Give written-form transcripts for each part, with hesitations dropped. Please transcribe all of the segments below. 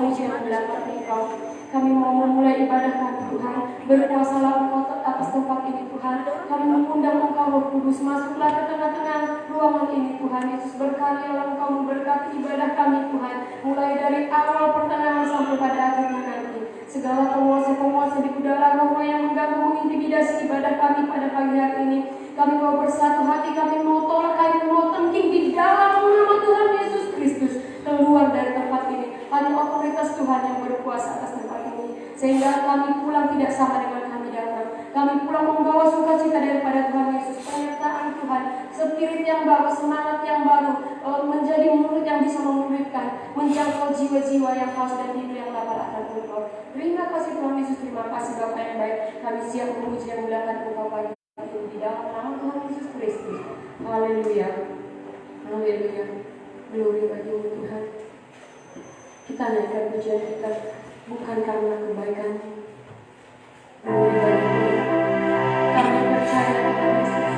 memuji dan memuliakan Engkau. Kami mau memulai ibadah kami Tuhan. Berkuasalah Engkau atas tempat ini Tuhan. Kami mengundang Engkau Roh Kudus, masuklah ke tengah-tengah ruangan ini Tuhan Yesus. Berkaryalah Engkau memberkati ibadah kami Tuhan, mulai dari awal pertengahan sampai pada akhirnya nanti. Segala penguasa-penguasa di udara roh yang mengganggu mengintimidasi ibadah kami pada pagi hari ini, kami mau bersatu hati, kami mau tolak, kami mau tengking di dalam nama Tuhan Yesus Kristus. Keluar dari tempat ini, hanya otoritas Tuhan yang berkuasa atas tempat ini, sehingga kami pulang tidak sama dengan kami datang. Kami pulang membawa sukacita daripada Tuhan Yesus, penyertaan Tuhan, spirit yang baru, semangat yang baru, menjadi murid yang bisa memuridkan, menjangkau jiwa-jiwa yang haus dan rindu yang lapar akan Engkau. Terima kasih Tuhan Yesus, terima kasih Bapa yang baik. Kami siap memuji dan memuliakan Engkau pagi ini di dalam nama Tuhan Yesus Kristus. Haleluya, haleluya. Glory bagi-Mu Tuhan. Kita naikkan pujian kita bukan karena kebaikan. Glory bagi-Mu. Kami percaya Tuhan Yesus.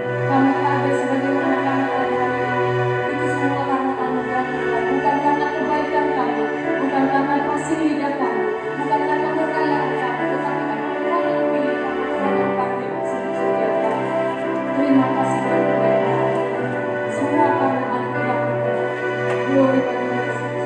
Kami ada sebagaimana kami ada hari ini. Itu semua karena anugerah Tuhan, bukan karena kebaikan kami, bukan karena kasih lidah kami, bukan karena kekayaan kami, tetapi karena Tuhan yang pilih kami, Tuhan yang panggil sungguh setia kami. Terima kasih Tuhan kebaikan. Semua karena anugerah Tuhan. Glory bagi Yesus.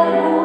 Haleluya.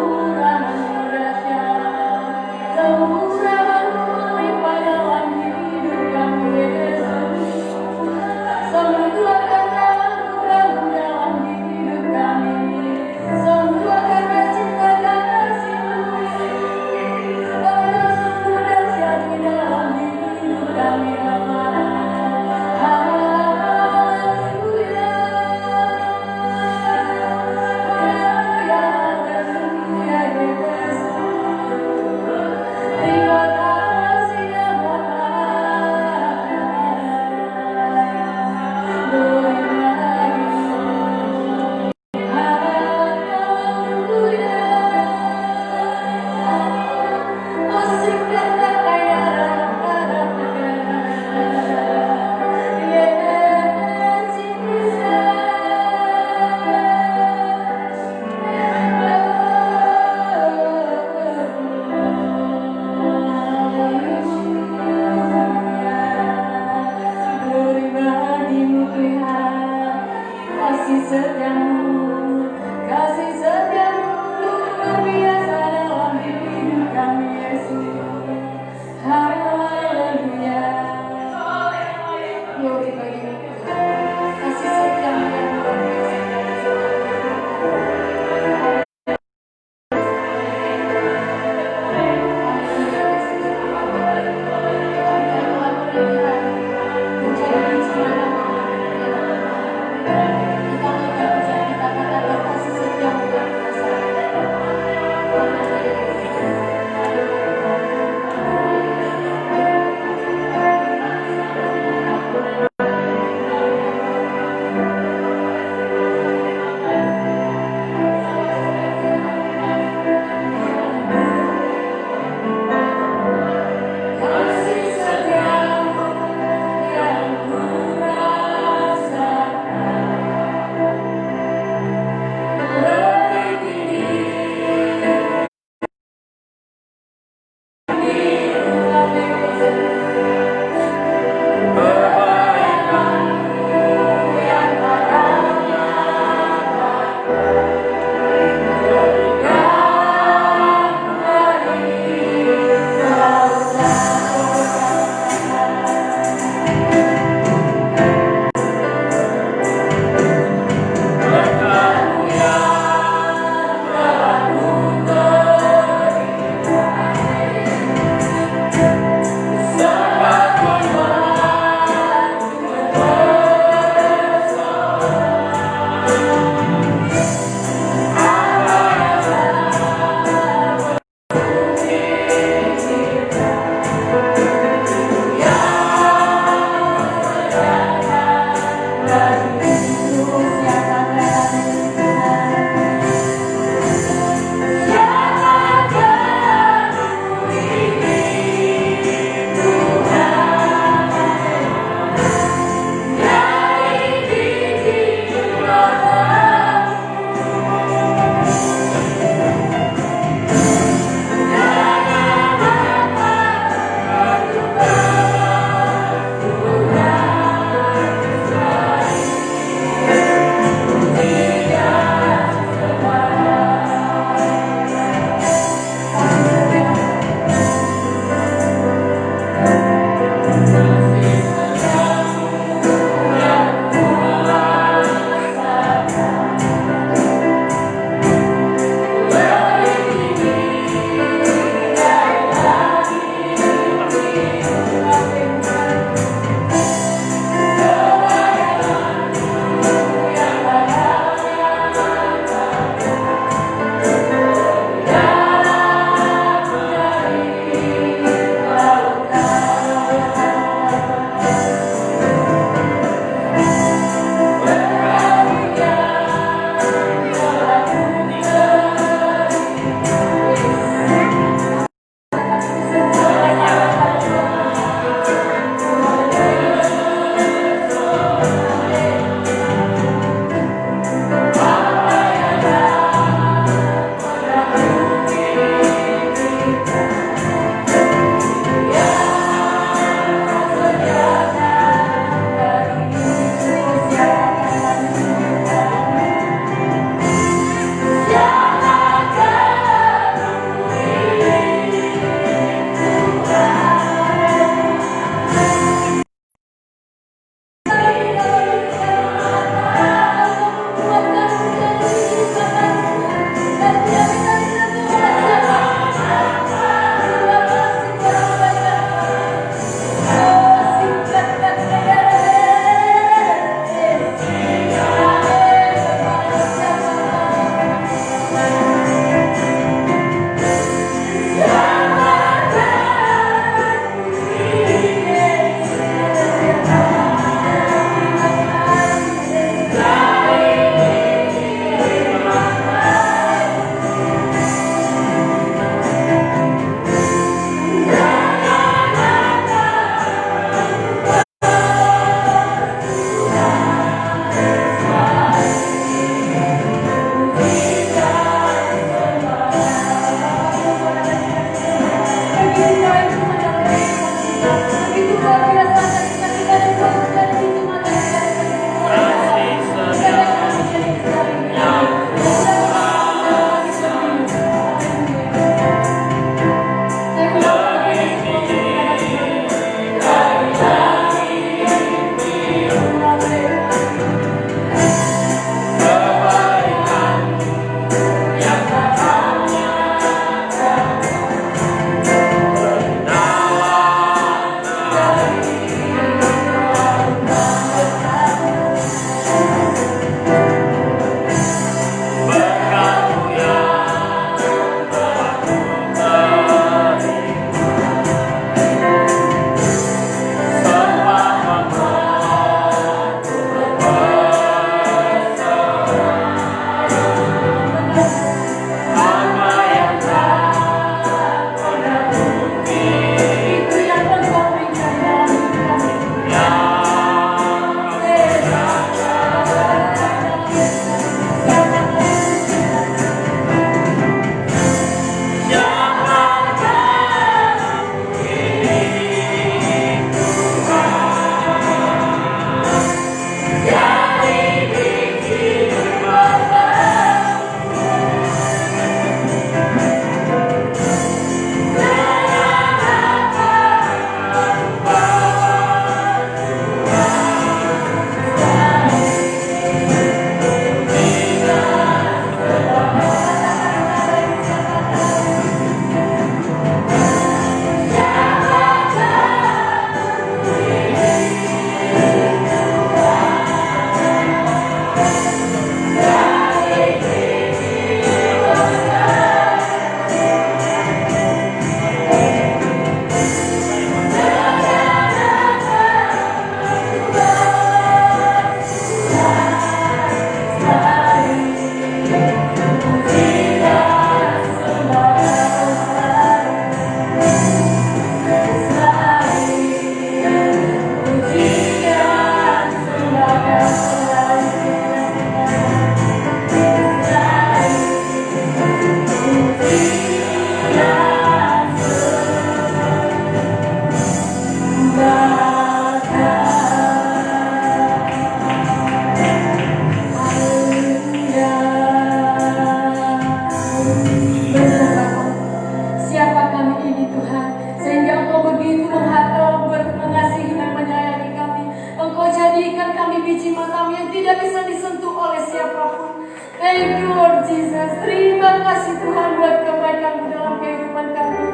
kasih Tuhan buat kebaikan dalam kehidupan kami.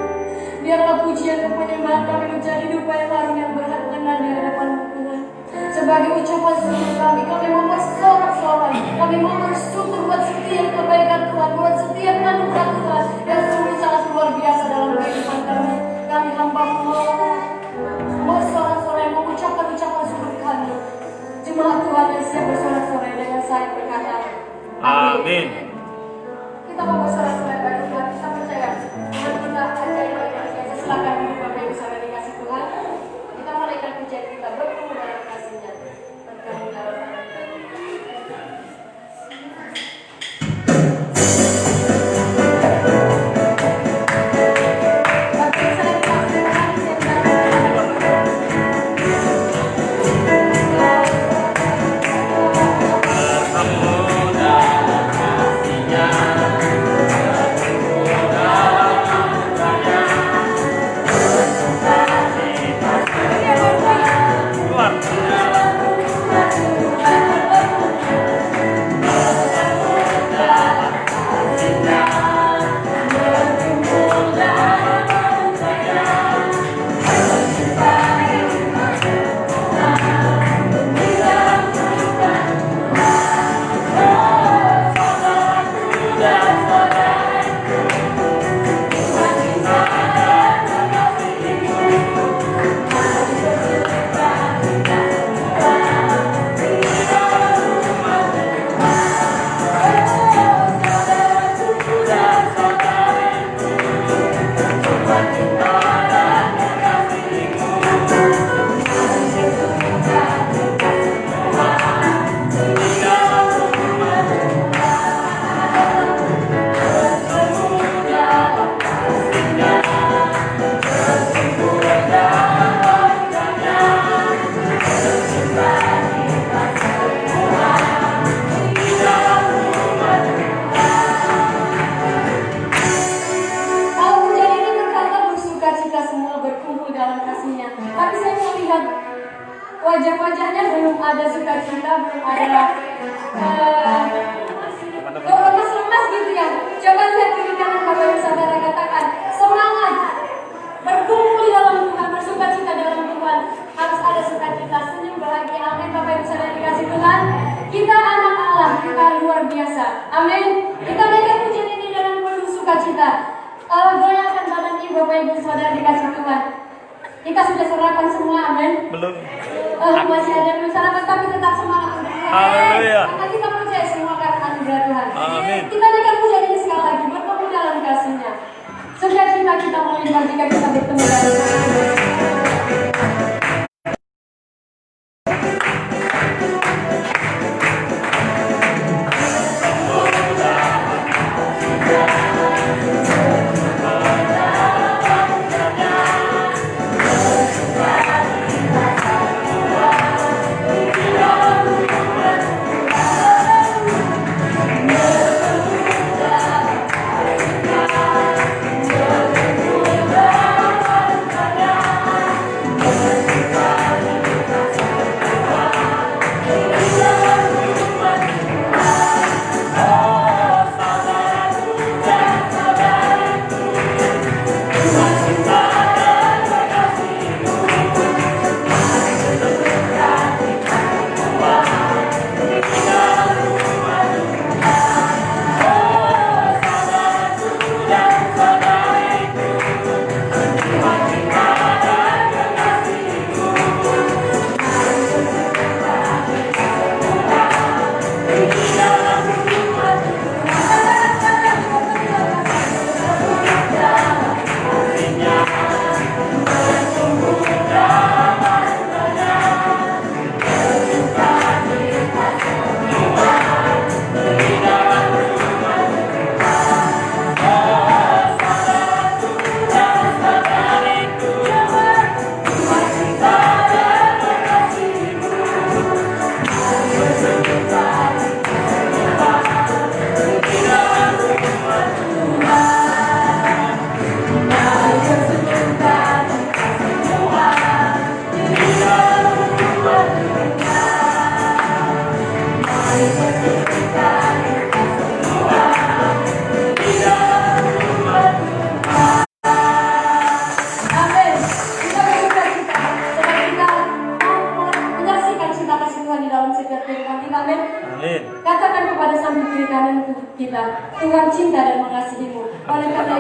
Biarlah pujian dan penyembahan kami menjadi dupa yang harum yang berharga di hadapan-Mu Tuhan. Sebagai ucapan syukur kami mau bersorak-sorai, kami mau bersyukur buat setiap kebaikan Tuhan, buat setiap anugerah Tuhan yang sungguh sangat luar biasa dalam kehidupan kami. Kami hamba-Mu mau bersorak-sorai, mau mengucapkan ucapan syukur kami. Jemaat Tuhan yang siap bersorak-sorai dengan saya berkata, amin. Kita mau bersorak-sorai bagi Tuhan, kita percaya Tuhan kita ajaib luar biasa. Silakan duduk Bapak Ibu saudara dikasih Tuhan. Kita menaikkan pujian kita bertemu dalam kasih-Nya. Bertemu dalam wajah-wajahnya belum ada sukacita, belum ada lemas-lemas gitu ya. Coba lihat kiri kanan Bapak Ibu Saudara, katakan semangat, berkumpul dalam Tuhan, bersukacita dalam Tuhan. Harus ada sukacita, senyum, bahagia. Amin. Bapak Ibu Saudara dikasih Tuhan, kita anak Allah, kita luar biasa. Amin. Kita naikkan pujian ini dalam penuh sukacita. Goyangkan badan Ibu Bapak Ibu Saudara dikasih Tuhan. Kita sudah serahkan semua, amin. Belum. Masih ada belum sarapan, tapi tetap semangat. Haleluya. Karena kita percaya semua karena anugerah Tuhan. Amin. Kita naikkan pujian ini sekali lagi, bertemu dalam kasih-Nya. Sukacita kita melimpah jika kita bertemu dalam kasih-Nya.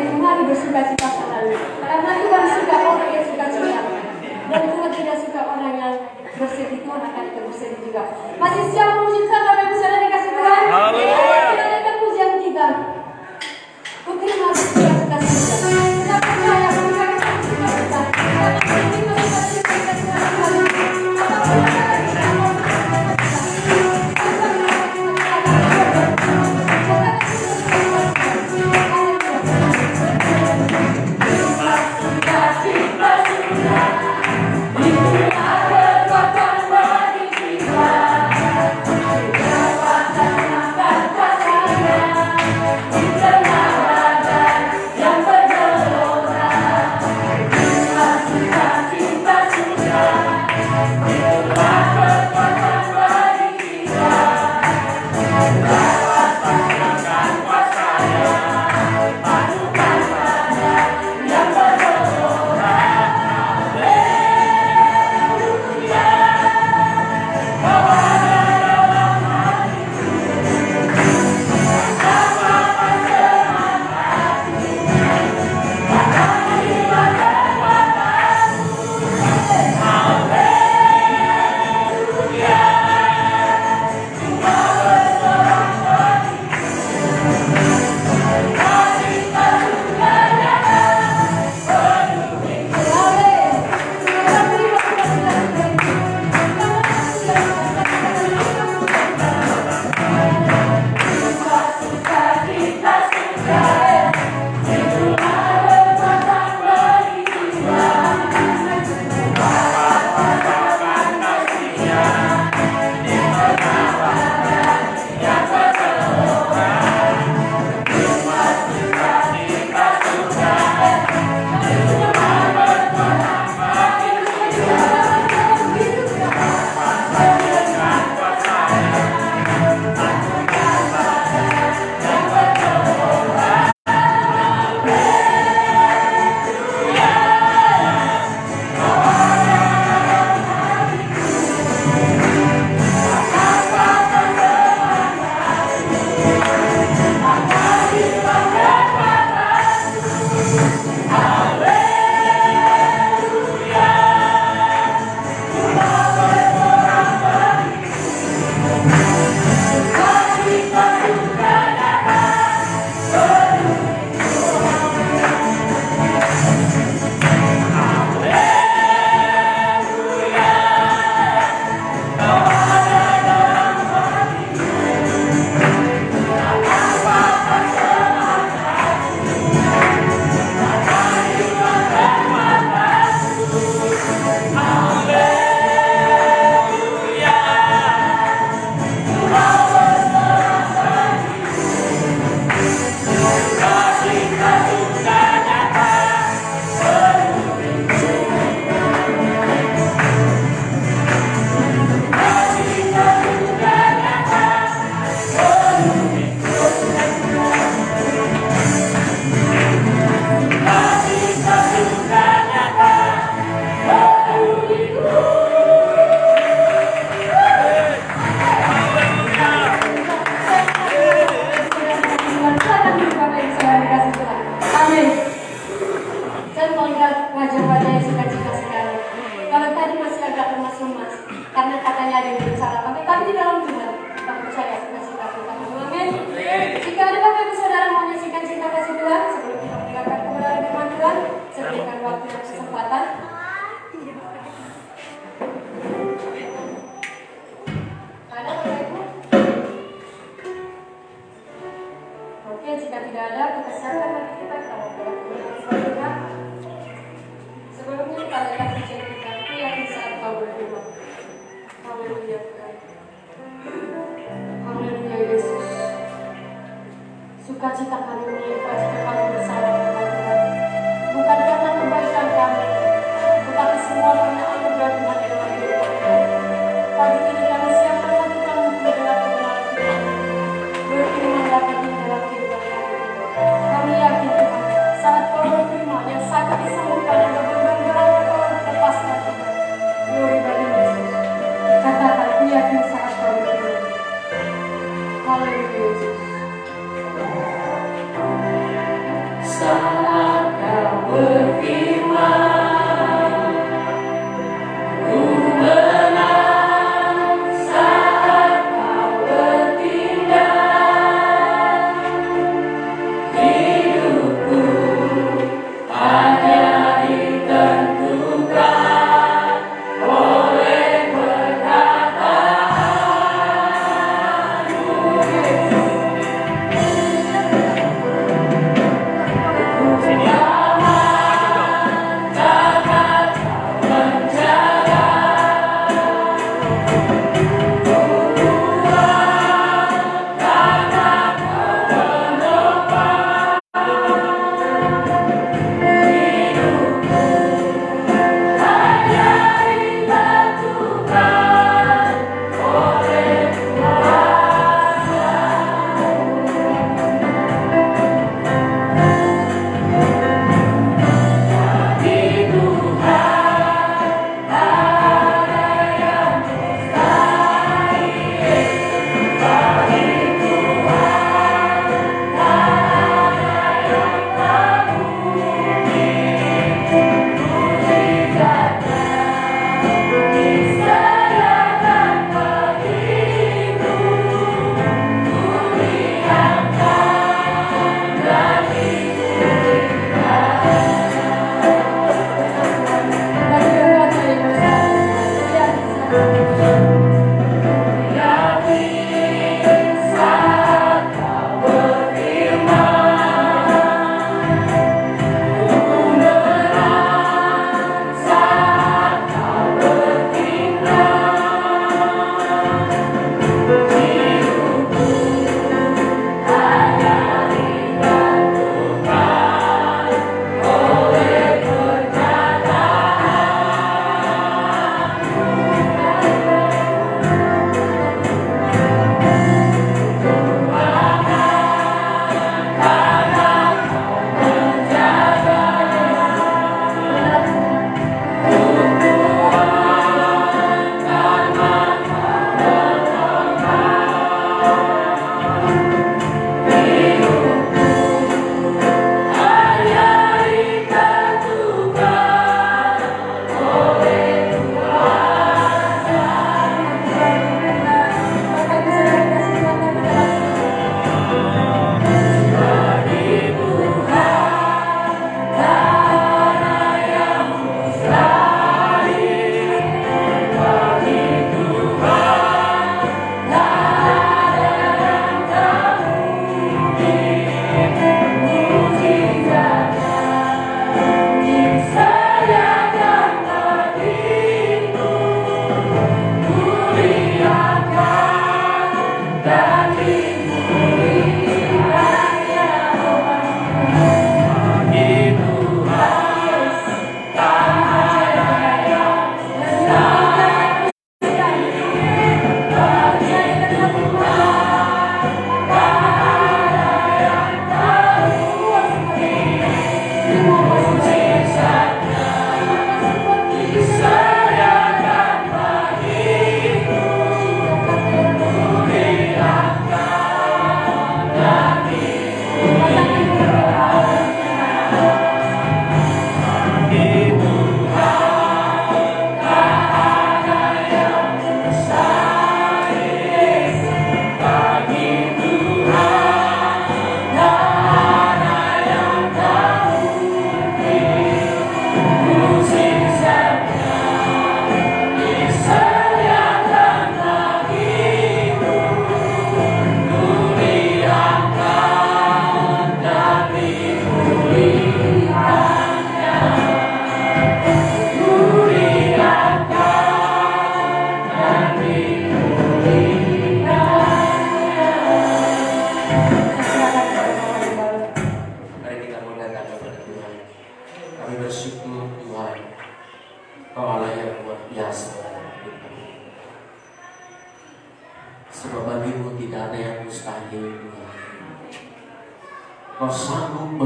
itu mari bersuka-cita selalu. Karena Tuhan suka orang yang suka-cita. Dan Tuhan tidak suka orang yang bersedih. Tuhan akan ikut bersedih juga. Masih siap memuji Tuhan Bapak Ibu Saudara dikasih Tuhan? Haleluya. Kita naikkan pujian kita. Ku terima bersuka-cita saja. Kita percaya bahwa kita akan bersuka-cita. Karena ini bersuka-cita Tuhan kami. Apapun yang akan kita lakukan. Sukacita kami melimpah jika kami bersama dengan Tuhan. Bukan karena kebaikan kami, tetapi semua karena anugerah Tuhan dalam kehidupan kami. Pagi ini kami siapkan hati kami untuk mendengar kebenaran Tuhan. Berfirman dapat dalam kehidupan kami. Kami yakin Tuhan, saat Kau berfirman yang sakit disembuhkan dan berberat Kau lepaskan Tuhan. Glory bagi Yesus. Katakan, aku yakin saat Kau berfirman. Haleluya Yesus.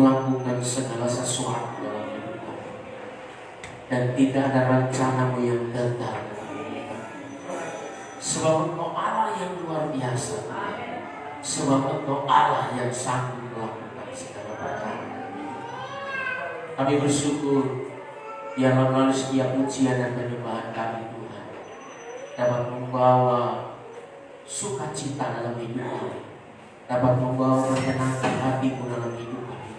melakukan segala sesuatu dalam hidup kami. Dan tidak ada rencanamu yang gagal dalam hidup kami. Sebab Engkau Allah yang luar biasa. Sebab Engkau Allah yang sanggup melakukan segala perkara. Kami bersyukur biarlah melalui setiap ujian dan penyembahan kami Tuhan dapat membawa sukacita dalam hidup kami, dapat membawa menyenangkan hatimu dalam hidup kami.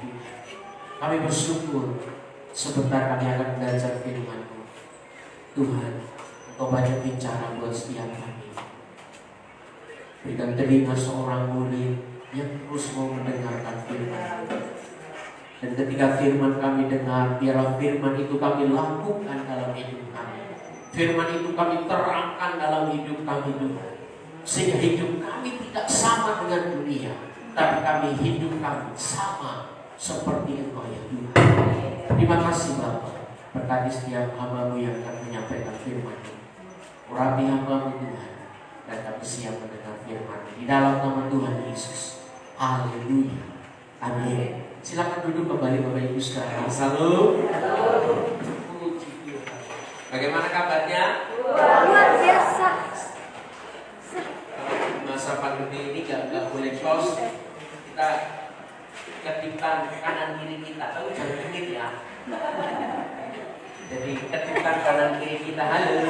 Kami bersyukur sebentar kami akan belajar firman-Mu. Tuhan, Engkau banyak bicara buat setiap kami. Berikan telinga seorang murid yang terus mau mendengarkan firman-Mu. Dan ketika firman kami dengar, biarlah firman itu kami lakukan dalam hidup kami. Firman itu kami terangkan dalam hidup kami Tuhan. Sehingga hidup kami tidak sama dengan dunia, tapi kami hidup kami sama seperti Engkau ya Tuhan. Terima kasih Bapa. Berkati setiap hamba-Mu yang akan menyampaikan firman-Mu. Urapi hamba-Mu Tuhan, dan kami siap mendengar firman di dalam nama Tuhan Yesus. Haleluya. Amin. Silakan duduk kembali Bapak Ibu sekalian. Salam. Bagaimana kabarnya? Luar biasa. Masa pandemi ini gak boleh close. Kita ketipkan kanan kiri kita. Tahu jangan dikit ya. Jadi ketipkan kanan kiri kita. Halo.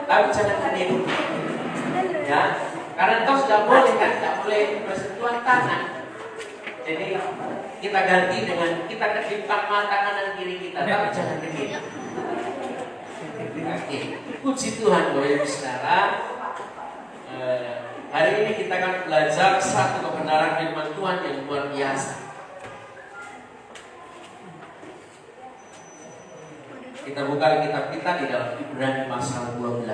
Tapi jangan kedip. Ya. Karena toh gak boleh kan? Gak boleh bersentuhan tangan. Jadi kita ganti dengan kita kedipkan mata kanan kiri kita, tapi jangan kedip. Oke, puji Tuhan Bapak Ibu Saudara. Hari ini kita akan belajar satu kebenaran firman Tuhan yang luar biasa. Kita buka kitab kita di dalam Ibrani pasal 12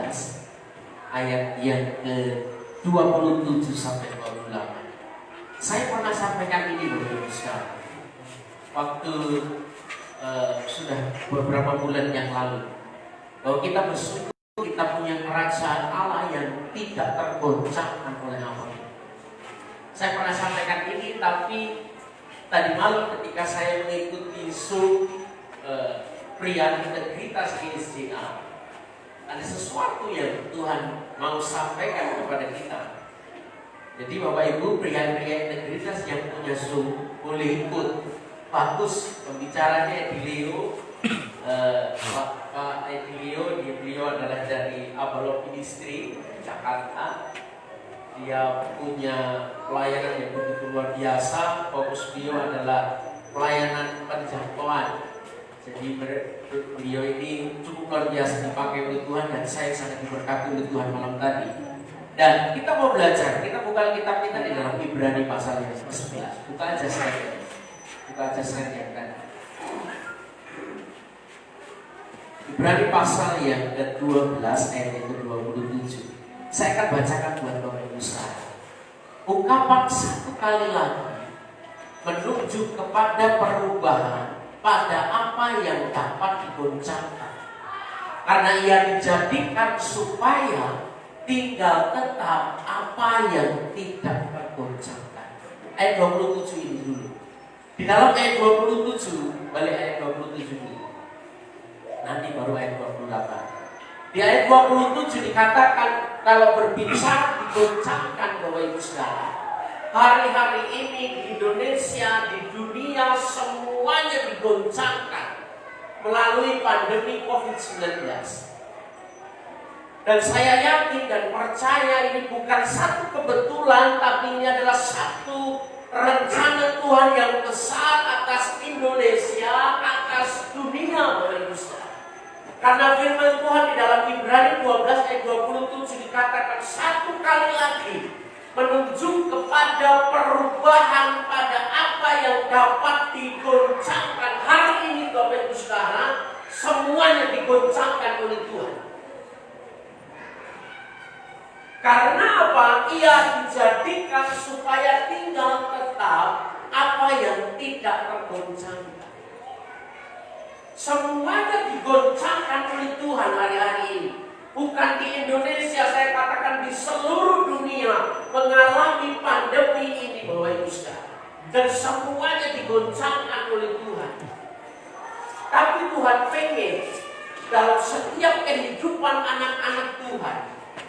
ayat yang ke-27 sampai 28. Saya pernah sampaikan ini Bapak Ibu sekalian. Waktu sudah beberapa bulan yang lalu, bahwa kita bersyukur kita punya kerajaan Allah yang tidak tergoncangkan oleh apapun. Saya pernah sampaikan ini, tapi tadi malam ketika saya mengikuti Zoom pria integritas GSJA, ada sesuatu yang Tuhan mau sampaikan kepada kita. Jadi Bapak Ibu, pria-pria integritas yang punya Zoom boleh ikut. Bagus, pembicaranya Edilio. Pak Edilio, beliau adalah dari Abalok Ministry Jakarta. Dia punya pelayanan yang begitu luar biasa. Fokus beliau adalah pelayanan penjangkauan. Jadi beliau ini cukup luar biasa dipakai oleh Tuhan, dan saya sangat diberkati oleh Tuhan malam tadi. Dan kita mau belajar, kita buka kitab kita di dalam Ibrani pasal yang ke-11. Buka aja slide-nya. Buka aja slide-nya kan. Ibrani pasal yang ke-12 ayat yang ke-27. Saya akan bacakan buat Bapak Ibu sekalian. Ungkapan satu kali lagi menunjuk kepada perubahan pada apa yang dapat digoncangkan. Karena ia dijadikan supaya tinggal tetap apa yang tidak tergoncangkan. Ayat 27 ini dulu. Di dalam ayat 27, balik ayat 27 dulu. Nanti baru ayat 28. Di ayat 27 dikatakan kalau berbicara digoncangkan Bapak Ibu sekalian. Hari-hari ini di Indonesia, di dunia semuanya digoncangkan melalui pandemi COVID-19. Dan saya yakin dan percaya ini bukan satu kebetulan, tapi ini adalah satu rencana Tuhan yang besar atas Indonesia, atas dunia Bapak Ibu sekalian. Karena firman Tuhan di dalam Ibrani 12 ayat 27 dikatakan satu kali lagi menunjuk kepada perubahan pada apa yang dapat digoncangkan. Hari ini Bapak Ibu sekalian, semuanya digoncangkan oleh Tuhan. Karena apa? Ia dijadikan supaya tinggal tetap apa yang tidak tergoncangkan. Semuanya digoncangkan oleh Tuhan hari-hari ini. Bukan di Indonesia, saya katakan di seluruh dunia mengalami pandemi ini Bapak Ibu sekalian. dan semuanya digoncangkan oleh Tuhan. Tapi Tuhan pengen dalam setiap kehidupan anak-anak Tuhan,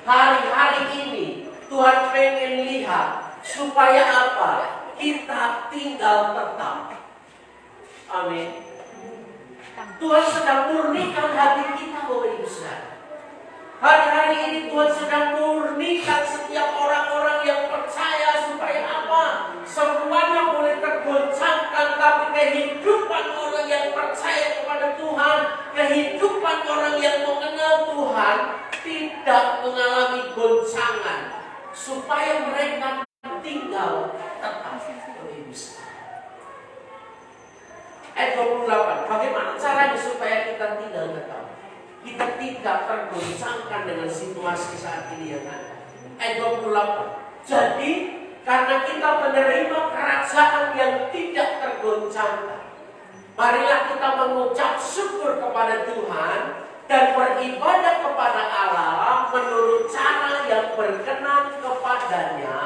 hari-hari ini Tuhan pengen lihat supaya apa? Kita tinggal tetap. Amin. Tuhan sedang murnikan hati kita, Bapak Ibu Saudara. Hari-hari ini Tuhan sedang murnikan setiap orang-orang yang percaya supaya apa? Semuanya boleh tergoncangkan, tapi kehidupan orang yang percaya kepada Tuhan, kehidupan orang yang mengenal Tuhan tidak mengalami goncangan, supaya mereka tinggal tetap. Ayat 28, bagaimana caranya supaya kita tinggal tetap? Kita tidak tergoncangkan dengan situasi saat ini yang ada. Ayat 28, jadi karena kita menerima kerajaan yang tidak tergoncangkan, marilah kita mengucap syukur kepada Tuhan dan beribadah kepada Allah menurut cara yang berkenan kepadanya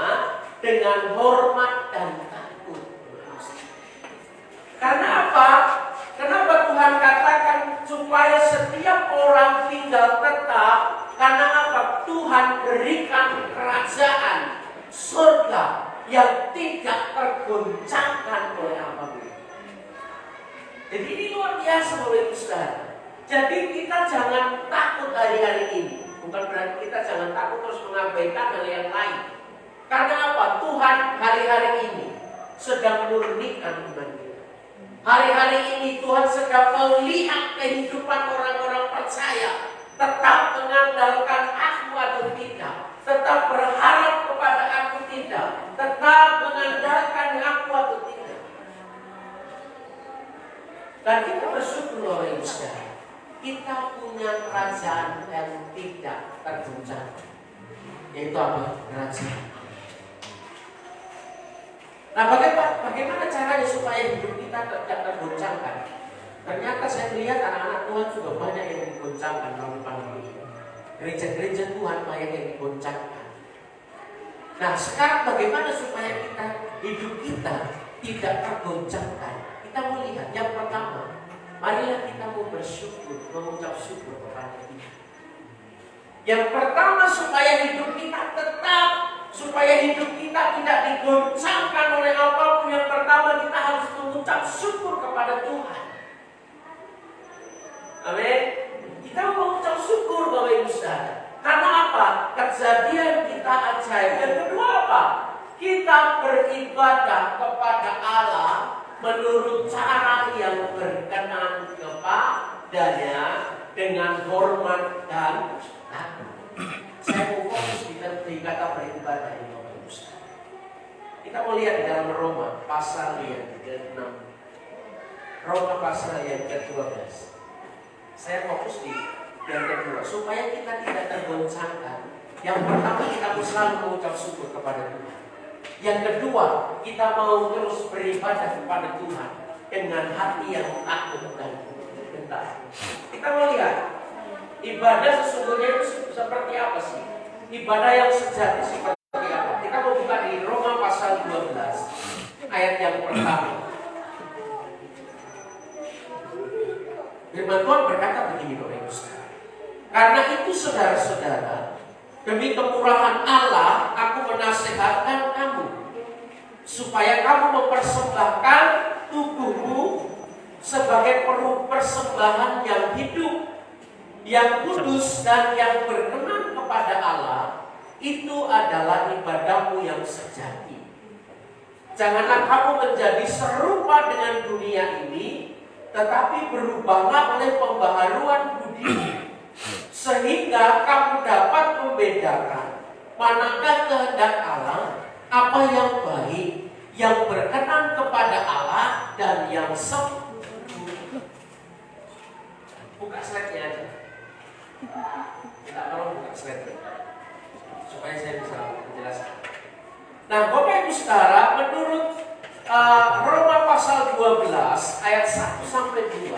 dengan hormat dan takut. Karena apa? Kenapa Tuhan katakan supaya setiap orang tinggal tetap? Karena apa? Tuhan berikan kerajaan surga yang tidak tergoncangkan oleh apapun. Jadi ini luar biasa, Bapak Ibu Saudara. Jadi kita jangan takut hari-hari ini. Bukan berarti kita jangan takut terus mengabaikan hal yang lain. Karena apa? Tuhan hari-hari ini sedang murnikan iman kita. Hari-hari ini Tuhan sedang melihat kehidupan orang-orang percaya, tetap mengandalkan aku atau tidak, tetap berharap kepada aku tidak, tetap mengandalkan aku atau tidak. Dan kita bersyukur Bapak Ibu Saudara, kita punya kerajaan yang tidak tergoncang, yaitu apa? Kerajaan. Nah, bagaimana caranya supaya hidup kita tidak tergoncangkan? Ternyata saya melihat anak-anak Tuhan juga banyak yang digoncangkan dalam pandemi ini. Gereja-gereja Tuhan banyak yang digoncangkan. Nah, sekarang bagaimana supaya hidup kita tidak tergoncangkan? Kita melihat yang pertama, marilah kita mau bersyukur, mengucap syukur kepada Tuhan. Yang pertama supaya hidup kita tetap, supaya hidup kita tidak digoncangkan oleh apapun, yang pertama kita harus mengucap syukur kepada Tuhan. Amin. Kita mengucap syukur Bapak Ibu Saudara. Karena apa? Kejadian kita ajaib. Yang kedua apa? Kita beribadah kepada Allah menurut cara yang berkenan kepadanya dengan hormat dan takut. Saya mau fokus di kata beribadah ini, Bapak Ibu Saudara. Kita mau lihat di dalam Roma pasal yang ke-6. Roma pasal yang ke-12. Saya fokus di yang kedua, supaya kita tidak tergoncangkan. Yang pertama, kita harus selalu mengucap syukur kepada Tuhan. Yang kedua, kita mau terus beribadah kepada Tuhan dengan hati yang takut dan gentar. Kita mau lihat ibadah sesungguhnya itu seperti apa sih? Ibadah yang sejati seperti apa? Kita mau buka di Roma pasal 12 ayat yang pertama. Firman Tuhan berkata begini, Bapak Ibu Saudara. Karena itu saudara-saudara, demi kemurahan Allah, aku menasihatkan kamu supaya kamu mempersembahkan tubuhmu sebagai persembahan yang hidup, yang kudus dan yang berkenan kepada Allah. Itu adalah ibadahmu yang sejati. Janganlah kamu menjadi serupa dengan dunia ini, tetapi berubahlah oleh pembaharuan budimu, sehingga kamu dapat membedakan manakah kehendak Allah, apa yang baik, yang berkenan kepada Allah, dan yang sempurna. Buka slide-nya aja. Kita tolong buka slide-nya supaya saya bisa menjelaskan. Nah, Bapak Ibu Saudara, menurut Roma pasal 12 ayat 1 sampai 2,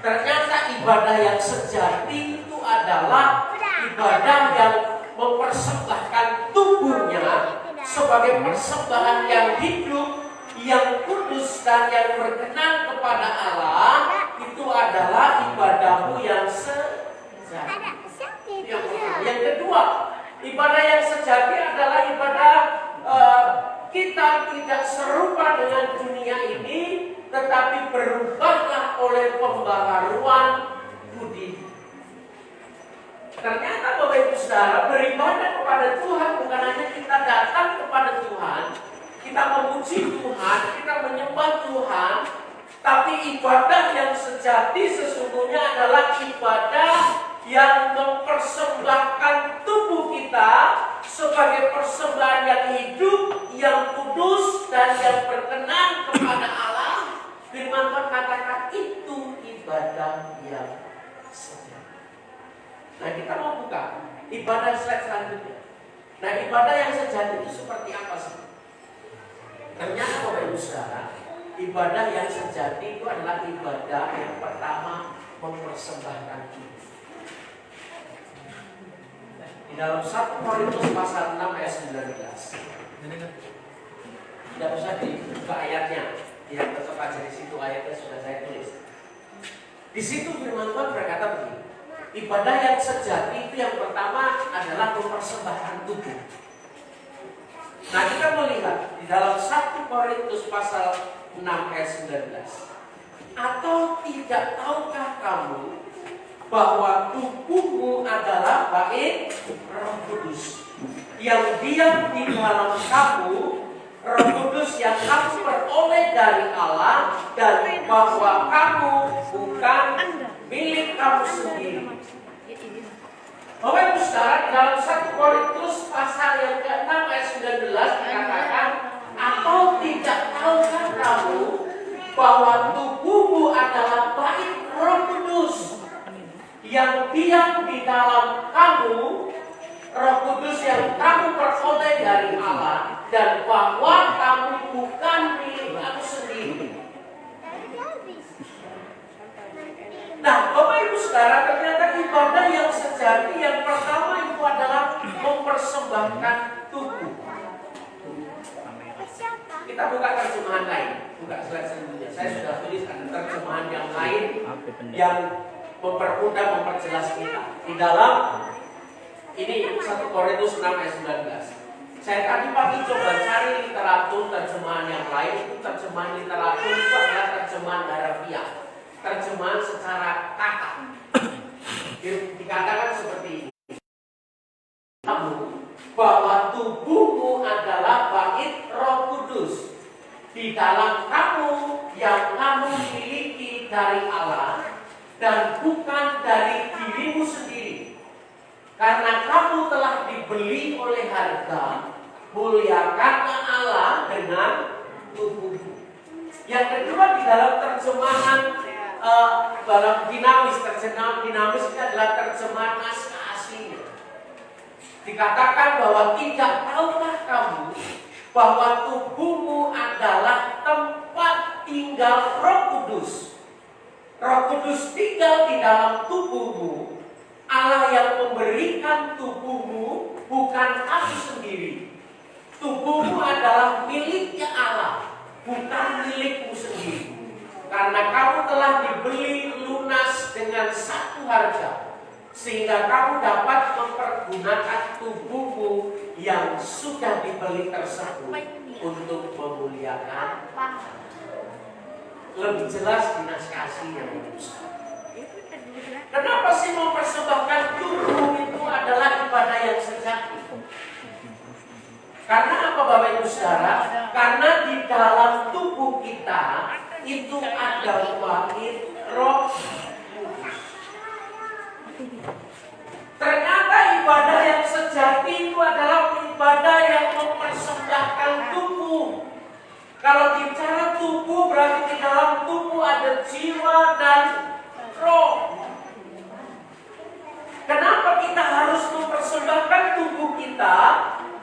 ternyata ibadah yang sejati itu adalah ibadah yang mempersembahkan tubuhnya sebagai persembahan yang hidup, yang kudus dan yang berkenan kepada Allah itu adalah ibadahmu yang sejati. Yang kedua, ibadah yang sejati adalah ibadah kita tidak serupa dengan dunia ini, tetapi berubahlah oleh pembaharuan budi. Ternyata Bapak Ibu Saudara, beribadah kepada Tuhan bukan hanya kita datang kepada Tuhan, kita memuji Tuhan, kita menyembah Tuhan, tapi ibadah yang sejati sesungguhnya adalah ibadah yang mempersembahkan tubuh kita sebagai persembahan yang hidup, yang kudus, dan yang berkenan kepada Allah. Firman Tuhan katakan itu ibadah yang sejati. Nah, kita mau buka ibadah slide selanjutnya. Nah, ibadah yang sejati itu seperti apa sih? Ternyata Bapak Ibu Saudara, ibadah yang sejati itu adalah ibadah yang pertama mempersembahkan diri. Di dalam 1 Korintus pasal 6 ayat 19. Tidak usah dibuka ayatnya, yang tetap aja di situ ayatnya sudah saya tulis. Di situ firman Tuhan berkata begini, ibadah yang sejati itu yang pertama adalah mempersembahkan tubuh. Nah, kita melihat di dalam 1 Korintus pasal 6 ayat 19. Atau tidak tahukah kamu bahwa tubuhmu adalah bait Roh Kudus yang diam di dalam kamu, Roh Kudus yang kamu peroleh dari Allah, dan bahwa kamu bukan milik kamu sendiri. Bapak Ibu Saudara, dalam 1 Korintus pasal yang ke-6 ayat 19 dikatakan, atau tidak tahukah kamu bahwa tubuhmu adalah bait Roh Kudus yang diam di dalam kamu, Roh Kudus yang kamu peroleh dari Allah, dan bahwa kamu bukan milik kamu sendiri. Nah, Bapak Ibu Saudara, ternyata ibadah yang sejati yang pertama itu adalah mempersembahkan tubuh. Kita buka terjemahan lain, buka slide selanjutnya. Saya sudah tulis ada terjemahan yang lain yang mempermudah memperjelas kita. Di dalam ini 1 Korintus 6 ayat 19. Saya tadi pagi coba cari literatur terjemahan yang lain. Itu terjemahan literatur itu adalah terjemahan harafiah, terjemahan secara kata. Dikatakan seperti ini, kamu bahwa tubuhmu adalah bait Roh Kudus di dalam kamu yang kamu miliki dari Allah, dan bukan dari dirimu sendiri. Karena kamu telah dibeli oleh harga, muliakanlah Allah dengan tubuhmu. Yang kedua, di dalam terjemahan dalam dinamis, terjemahan dinamis ini adalah terjemahan naskah aslinya. Dikatakan bahwa tidak tahukah kamu bahwa tubuhmu adalah tempat tinggal Roh Kudus. Roh Kudus tinggal di dalam tubuhmu. Allah yang memberikan tubuhmu, bukan kamu sendiri. Tubuhmu adalah miliknya Allah, bukan milikmu sendiri. Karena kamu telah dibeli lunas dengan satu harga, sehingga kamu dapat mempergunakan tubuhmu yang sudah dibeli tersebut untuk memuliakan. Lebih jelas di naskah aslinya. Kenapa sih mempersembahkan tubuh itu adalah ibadah yang sejati? Karena apa Bapak Ibu Saudara? Karena di dalam tubuh kita itu ada bait Roh Kudus. Ternyata ibadah yang sejati itu adalah ibadah yang mempersembahkan tubuh. Kalau bicara tubuh berarti di dalam tubuh ada jiwa dan roh. Kenapa kita harus mempersembahkan tubuh kita?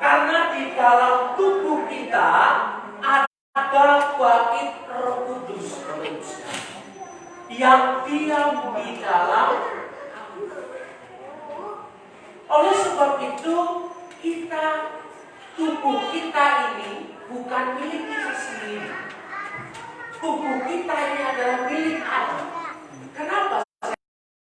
Karena di dalam tubuh kita ada bait Roh Kudus yang diam di dalam. Oleh sebab itu tubuh kita ini bukan milik kita sendiri. tubuh kita ini adalah milik Allah. Kenapa?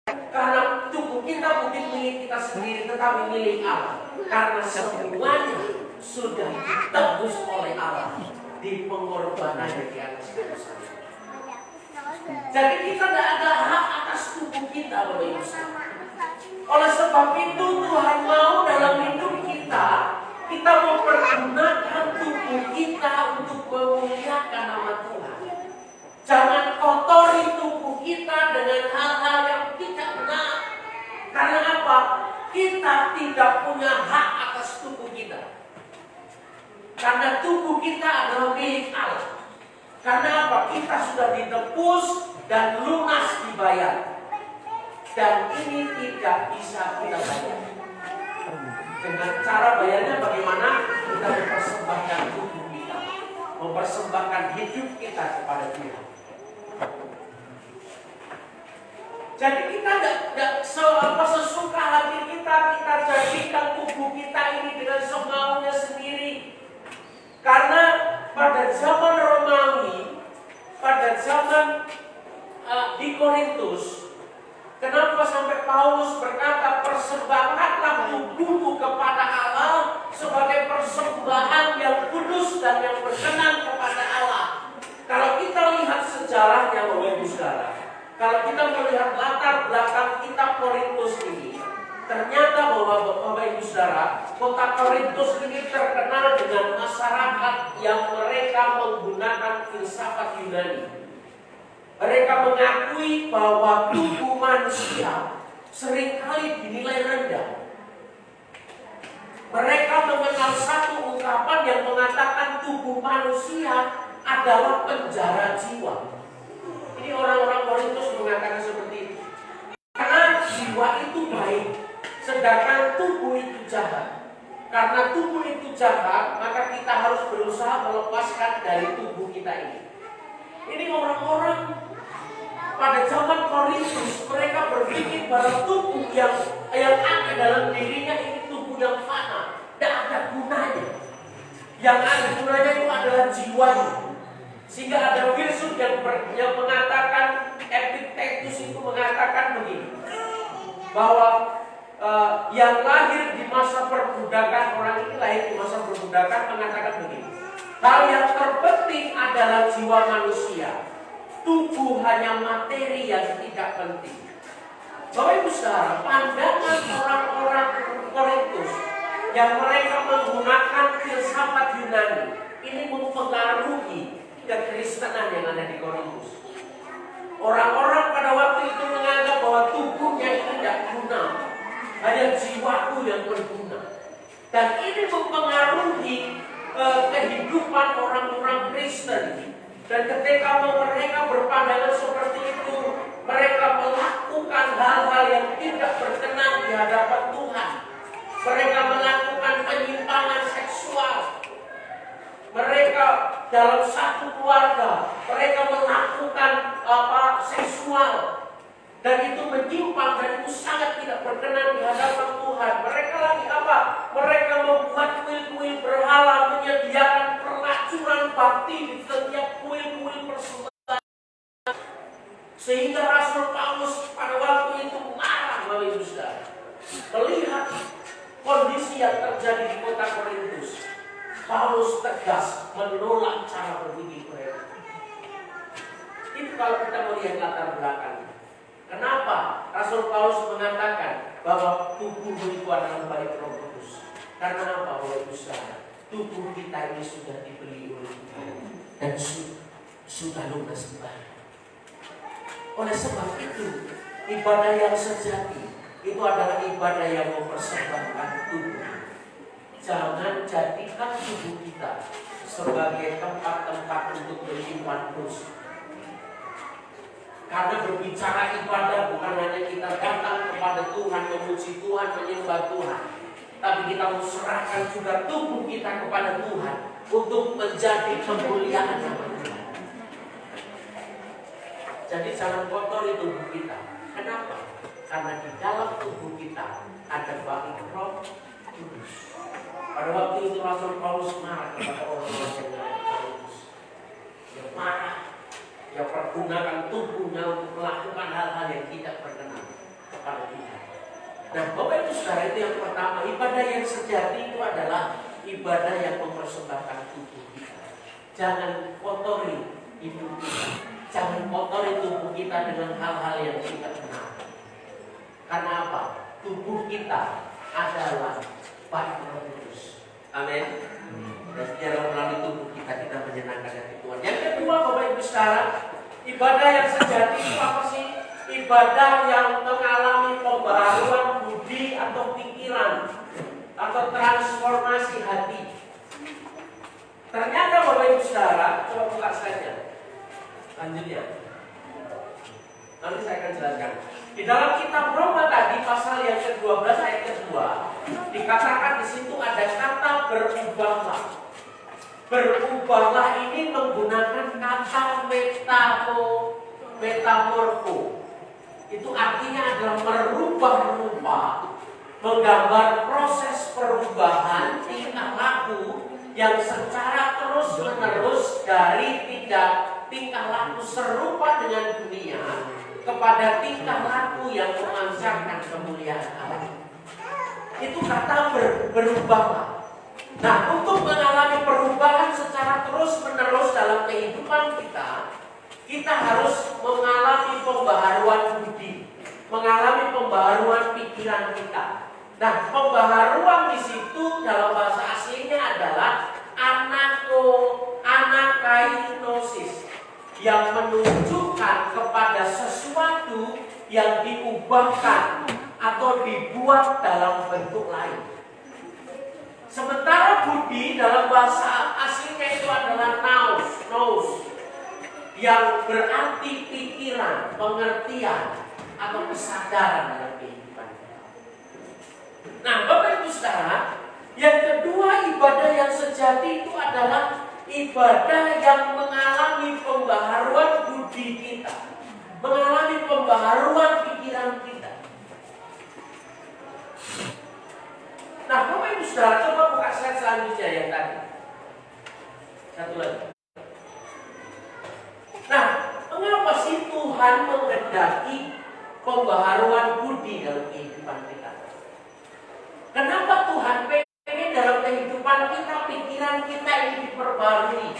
Karena tubuh kita bukan milik kita sendiri, tetapi milik Allah. Karena semuanya sudah ditebus oleh Allah di pengorbanannya di atas kayu salib. Jadi kita tidak ada hak atas tubuh kita, Bapak Ibu. Oleh sebab itu Tuhan mau dalam hidup kita mempergunakan tubuh kita untuk memuliakan nama Tuhan. Jangan kotori tubuh kita dengan hal-hal yang tidak benar. Karena apa? Kita tidak punya hak atas tubuh kita. Karena tubuh kita adalah milik Allah. Karena apa? Kita sudah ditebus dan lunas dibayar. Dan ini tidak bisa kita bayar. Dengan cara bayarnya bagaimana? Kita mempersembahkan tubuh kita, mempersembahkan hidup kita kepada Tuhan. Jadi kita tidak sesuka hati kita jadikan tubuh kita ini dengan semaunya sendiri. Karena pada zaman Romawi, pada zaman di Korintus, kenapa sampai Paulus berkata persembahkanlah tubuhmu kepada Allah sebagai persembahan yang kudus dan yang berkenan kepada Allah. Kalau kita lihat sejarahnya, Bapak Ibu Saudara, kalau kita melihat latar belakang kitab Korintus ini, ternyata bahwa Bapak Ibu Saudara, kota Korintus ini terkenal dengan masyarakat yang mereka menggunakan filsafat Yunani. Mereka mengakui bahwa tubuh manusia seringkali dinilai rendah. Mereka mengenal satu ungkapan yang mengatakan tubuh manusia adalah penjara jiwa. Ini orang-orang Korintus mengatakan seperti itu. Karena jiwa itu baik, sedangkan tubuh itu jahat. Karena tubuh itu jahat, maka kita harus berusaha melepaskan dari tubuh kita ini. Ini orang-orang pada zaman Korintus, mereka berpikir bahwa tubuh yang ada dalam dirinya ini tubuh yang fana, tidak ada gunanya. Yang ada gunanya itu adalah jiwanya. Sehingga ada filsuf yang mengatakan, Epictetus itu mengatakan begini, bahwa yang lahir di masa perbudakan, orang ini lahir di masa perbudakan, mengatakan begini, hal yang terpenting adalah jiwa manusia. Tubuh hanya materi yang tidak penting. Bapak Ibu Saudara, pandangan orang-orang Korintus yang mereka menggunakan filsafat Yunani ini mempengaruhi kekristenan yang ada di Korintus. Orang-orang pada waktu itu menganggap bahwa tubuhnya ini tidak guna, hanya jiwaku yang berguna. Dan ini mempengaruhi kehidupan orang-orang Kristen. Dan ketika mereka berpandangan seperti itu, mereka melakukan hal-hal yang tidak berkenan di hadapan Tuhan. Mereka melakukan penyimpangan seksual. Mereka dalam satu keluarga, mereka melakukan seksual. Dan itu menyimpang dan itu sangat tidak berkenan di hadapan Tuhan. Mereka lagi apa? Mereka membuat kuil-kuil berhala, menyediakan pelacuran bakti di setiap kuil-kuil persembahan. Sehingga Rasul Paulus pada waktu itu marah, Bapak Ibu Saudara, melihat kondisi yang terjadi di kota Korintus. Paulus tegas menolak cara berpikir mereka. Itu kalau kita melihat latar belakang. Kenapa Rasul Paulus mengatakan bahwa tubuh itu adalah bait Roh Kudus? Karena apa, Bapak Ibu Saudara? Tubuh kita ini sudah dibeli oleh Tuhan dan sudah lunas dibayar. Oleh sebab itu, ibadah yang sejati itu adalah ibadah yang mempersembahkan tubuh. Jangan jadikan tubuh kita sebagai tempat-tempat untuk menyimpan dosa. Karena berbicara ibadah bukan hanya kita datang kepada Tuhan, memuji Tuhan, menyembah Tuhan, tapi kita serahkan juga tubuh kita kepada Tuhan untuk menjadi kemuliaan nama Tuhan. Jadi jangan kotori tubuh kita. Kenapa? Karena di dalam tubuh kita ada bait Roh Kudus. Pada waktu itu Rasul Paulus marah kepada orang-orang yang Korintus. Dia marah yang pergunakan tubuhnya untuk melakukan hal-hal yang tidak berkenan kepada Tuhan. Nah, Bapak Ibu Saudara, itu yang pertama. Ibadah yang sejati itu adalah ibadah yang mempersembahkan tubuh kita. Jangan kotori hidup kita. Jangan kotori tubuh kita dengan hal-hal yang tidak benar. Karena apa? Tubuh kita adalah bait Roh Kudus. Amin. Dan secara melalui tubuh kita menyenangkan hati Tuhan. Yang kedua, Bapak Ibu Saudara, ibadah yang sejati itu apa sih? Ibadah yang mengalami pembaharuan budi atau pikiran atau transformasi hati. Ternyata Bapak Ibu Saudara, coba buka slide-nya. Lanjutnya. Nanti saya akan jelaskan. Di dalam kitab Roma tadi pasal yang ke-12 ayat kedua dikatakan di situ ada kata berubahlah. Berubahlah ini menggunakan kata metamorfo. Itu artinya adalah merubah rupa, menggambar proses perubahan tingkah laku yang secara terus-menerus dari tingkah laku serupa dengan dunia kepada tingkah laku yang memancarkan kemuliaan Allah. Itu kata berubahlah. Nah, untuk mengalami perubahan secara terus-menerus dalam kehidupan kita harus mengalami pembaharuan budi, mengalami pembaharuan pikiran kita. Nah, pembaharuan di situ dalam bahasa aslinya adalah anakainosis, yang menunjukkan kepada sesuatu yang diubahkan atau dibuat dalam bentuk lain. Sementara budi dalam bahasa aslinya itu adalah nous, yang berarti pikiran, pengertian, atau kesadaran dalam kehidupan kita. Nah, Bapak Ibu Saudara, yang kedua, ibadah yang sejati itu adalah ibadah yang mengalami pembaharuan budi kita, mengalami pembaharuan pikiran kita. Nah, Bapak Ibu Saudara, coba buka slide selanjutnya yang tadi. Satu lagi. Nah, mengapa sih Tuhan menghendaki pembaharuan budi dalam kehidupan kita? Kenapa Tuhan pengen dalam kehidupan kita, pikiran kita ini diperbarui?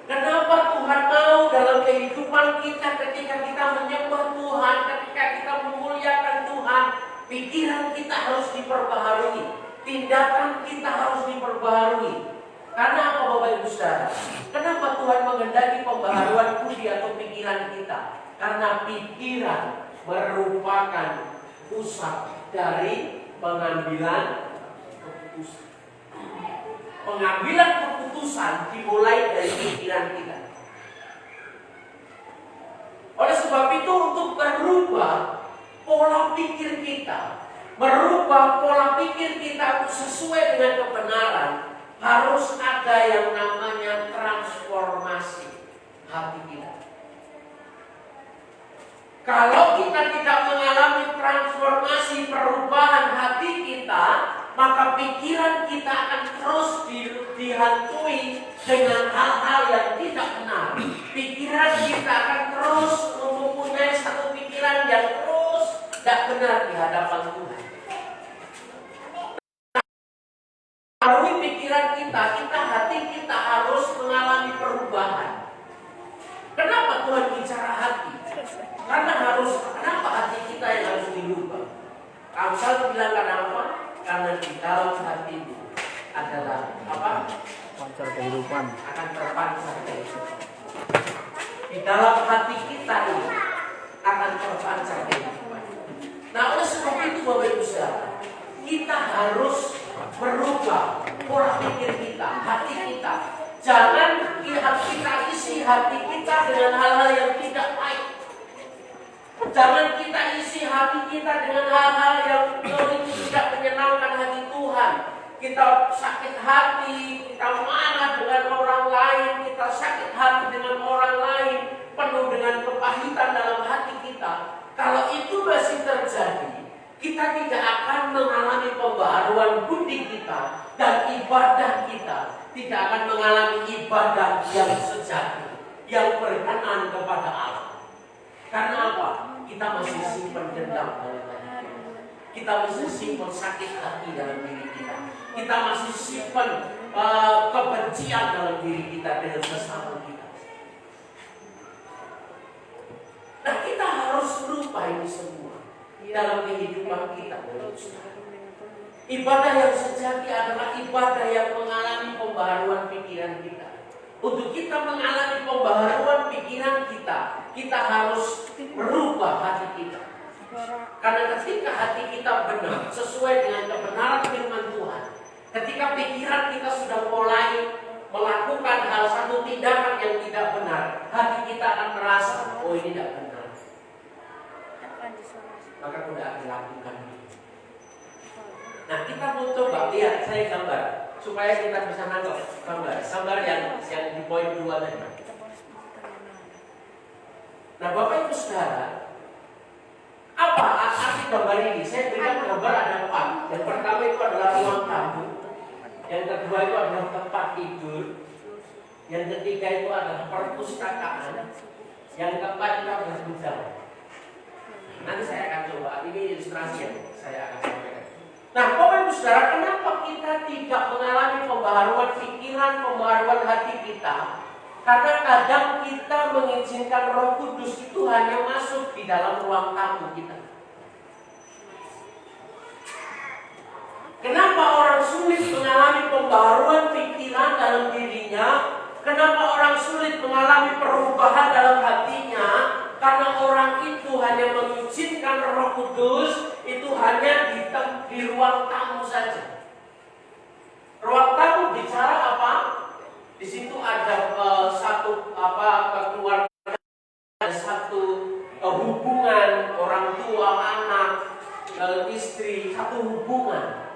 Kenapa Tuhan mau dalam kehidupan kita ketika kita menyembah Tuhan, ketika kita memuliakan Tuhan, pikiran kita harus diperbaharui, tindakan kita harus diperbaharui. Karena apa, Bapak Ibu Saudara? Kenapa Tuhan menghendaki pembaharuan budi atau pikiran kita? Karena pikiran merupakan pusat dari pengambilan keputusan. Pengambilan keputusan dimulai dari pikiran kita. Oleh sebab itu, untuk merubah pola pikir kita, merubah pola pikir kita sesuai dengan kebenaran, harus ada yang namanya transformasi hati kita. Kalau kita tidak mengalami transformasi perubahan hati kita, maka pikiran kita akan terus dihantui dengan hal-hal yang tidak benar. Pikiran kita akan terus mempunyai satu pikiran yang terus tidak benar di hadapan Tuhan. Melalui pikiran kita, hati kita harus mengalami perubahan. Kenapa Tuhan bicara hati? Kenapa hati kita yang harus dirubah? Amsal bilang kenapa? Karena di dalam hatimu adalah apa? Pancar kehidupan. Akan terpancar kehidupan. Di dalam hati kita ini akan terpancar kehidupan. Nah, oleh sebab itu Bapak Ibu Saudara, kita harus merubah pola pikir kita, hati kita. Jangan kita isi hati kita dengan hal-hal yang tidak baik. Jangan kita isi hati kita dengan hal-hal yang tidak menyenangkan hati Tuhan. Kita sakit hati, kita marah dengan orang lain, kita sakit hati dengan orang lain, penuh dengan kepahitan dalam hati kita. Kalau itu masih terjadi, kita tidak akan mengalami pembaharuan budi kita, dan ibadah kita tidak akan mengalami ibadah yang sejati, yang berkenan kepada Allah. Karena apa? Kita masih simpan dendam dalam hati kita. Kita masih simpan sakit hati dalam diri kita. Kita masih simpan kebencian dalam diri kita dengan sesama kita. Nah, kita harus lupa ini semua dalam kehidupan kita. Ibadah yang sejati adalah ibadah yang mengalami pembaharuan pikiran kita. Untuk kita mengalami pembaharuan pikiran kita, kita harus merubah hati kita. Karena ketika hati kita benar, sesuai dengan kebenaran firman Tuhan, ketika pikiran kita sudah mulai melakukan hal satu tindakan yang tidak benar, hati kita akan merasa, oh ini tidak benar, maka tidak akan lakukan. Nah, kita mau coba lihat, saya gambar supaya kita bisa nangkep gambar yang di poin 2 tadi. Nah, Bapak Ibu Saudara, apa arti gambar ini? Saya berikan gambar ada 4. Yang pertama itu adalah ruang tamu, yang kedua itu adalah tempat tidur, yang ketiga itu adalah perpustakaan, yang keempat itu adalah gudang. Nanti saya akan coba, ini ilustrasi yang saya akan sampaikan. Nah, Bapak Ibu Saudara, kenapa kita tidak mengalami pembaharuan pikiran, pembaharuan hati kita? Karena kadang kita mengizinkan Roh Kudus itu hanya masuk di dalam ruang tamu kita. Kenapa orang sulit mengalami pembaharuan pikiran dalam dirinya? Kenapa orang sulit mengalami perubahan dalam hatinya? Karena orang itu hanya mengizinkan Roh Kudus itu hanya di ruang tamu saja. Ruang tamu bicara apa? Di situ ada satu keluarga, ada satu hubungan orang tua, anak, istri, satu hubungan.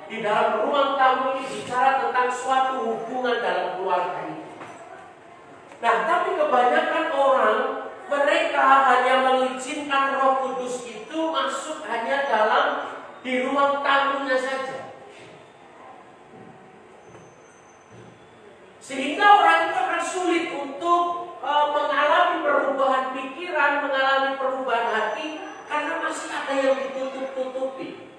Di dalam ruang tamu ini bicara tentang suatu hubungan dalam keluarga ini. Nah, tapi kebanyakan orang mereka hanya mengizinkan Roh Kudus itu masuk hanya di ruang tamunya saja. Sehingga orang itu akan sulit untuk mengalami perubahan pikiran, mengalami perubahan hati, karena masih ada yang ditutup-tutupi.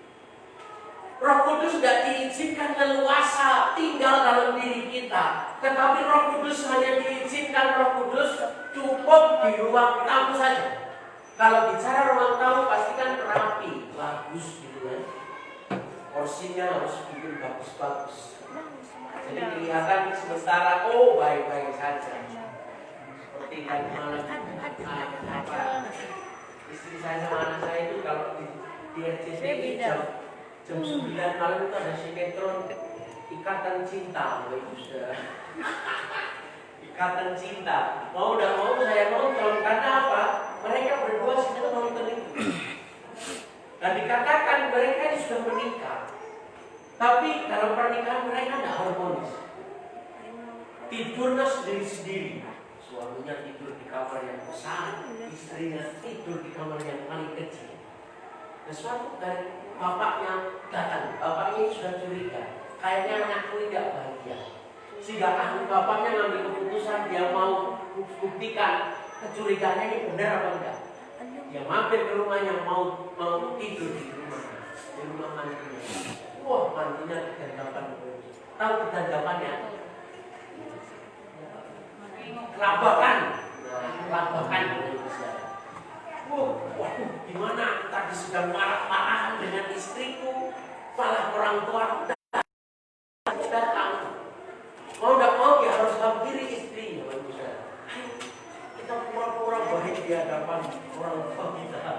Roh Kudus tidak diizinkan leluasa tinggal dalam diri kita, tetapi Roh Kudus hanya diizinkan Roh Kudus cukup di ruang tamu saja. Kalau bicara ruang tamu pasti kan rapi, bagus gitu kan. Porsinya harus bikin bagus-bagus. Jadi kelihatan sementara baik-baik saja. Seperti tadi malam istri saya sama anak saya itu kalau di RCTI jam 9 malam itu ada sinetron Ikatan Cinta, Ikatan Cinta. Mau udah mau saya nonton karena apa? Mereka berdua sudah nonton itu. Dan dikatakan mereka ini sudah menikah, tapi dalam pernikahan mereka tidak harmonis. Tidurnya sendiri-sendiri. Suaminya tidur di kamar yang besar, istrinya tidur di kamar yang paling kecil. Dan suatu kali bapaknya datang, bapaknya sudah curiga, kayaknya anakku tidak bahagia. Sehingga bapaknya ngambil keputusan dia mau buktikan kecurigaannya ini benar apa enggak. Dia mampir ke rumahnya mau tidur di rumah mantunya. Wah, mantunya kedandapan. Tahu kedandapannya? Labakan. Labakan. Waduh, gimana tadi sedang marah-marahan dengan istriku, malah orang tua datang. Mau tidak mau dia harus hampiri istrinya. Kita pura-pura baik di hadapan orang tua kita.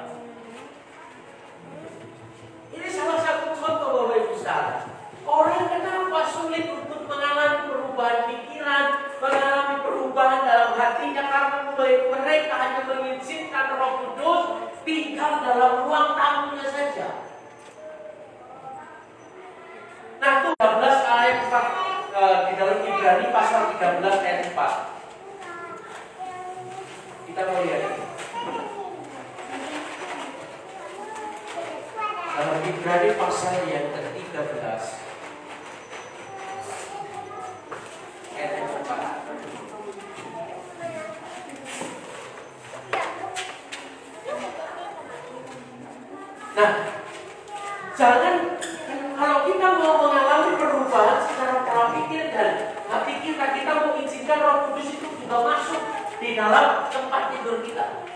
Ini salah satu contoh Bapak Ibu Saudara. Orang kenapa sulit untuk mengalami perubahan pikiran, mengalami perubahan dalam hatinya karena mereka hanya mengizinkan Roh Kudus tinggal dalam ruang tamunya saja. Nah, itu 13 ayat 4 di dalam Ibrani pasal 13 ayat 4. Kita mau lihat ini. Dalam Ibrani pasal yang ke-13 ayat 4. Nah, jangan kalau kita mau mengalami perubahan secara pola pikir dan hati kita mau izinkan Roh Kudus itu juga masuk di dalam tempat tidur kita.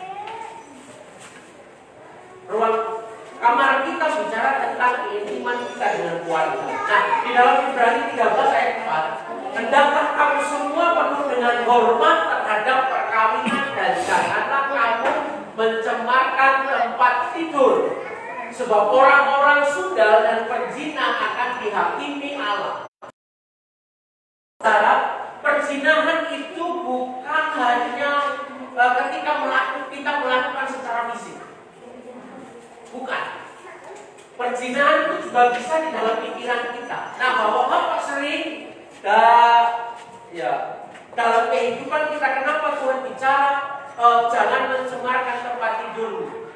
Ruang kamar kita bicara tentang keintiman kita dengan keluarga. Nah, di dalam Ibrani 13 ayat 4, hendaklah kamu semua penuh dengan hormat terhadap perkawinan dan janganlah kamu mencemarkan tempat tidur. Sebab orang-orang sundal dan penzina akan dihakimi Allah. Saudara, perzinahan itu bukan hanya ketika kita melakukan secara fisik. Bukan. Perzinahan itu juga bisa di dalam pikiran kita. Nah, Bapak sering dalam kehidupan kita, kenapa Tuhan bicara jangan mencemarkan tempat tidurmu.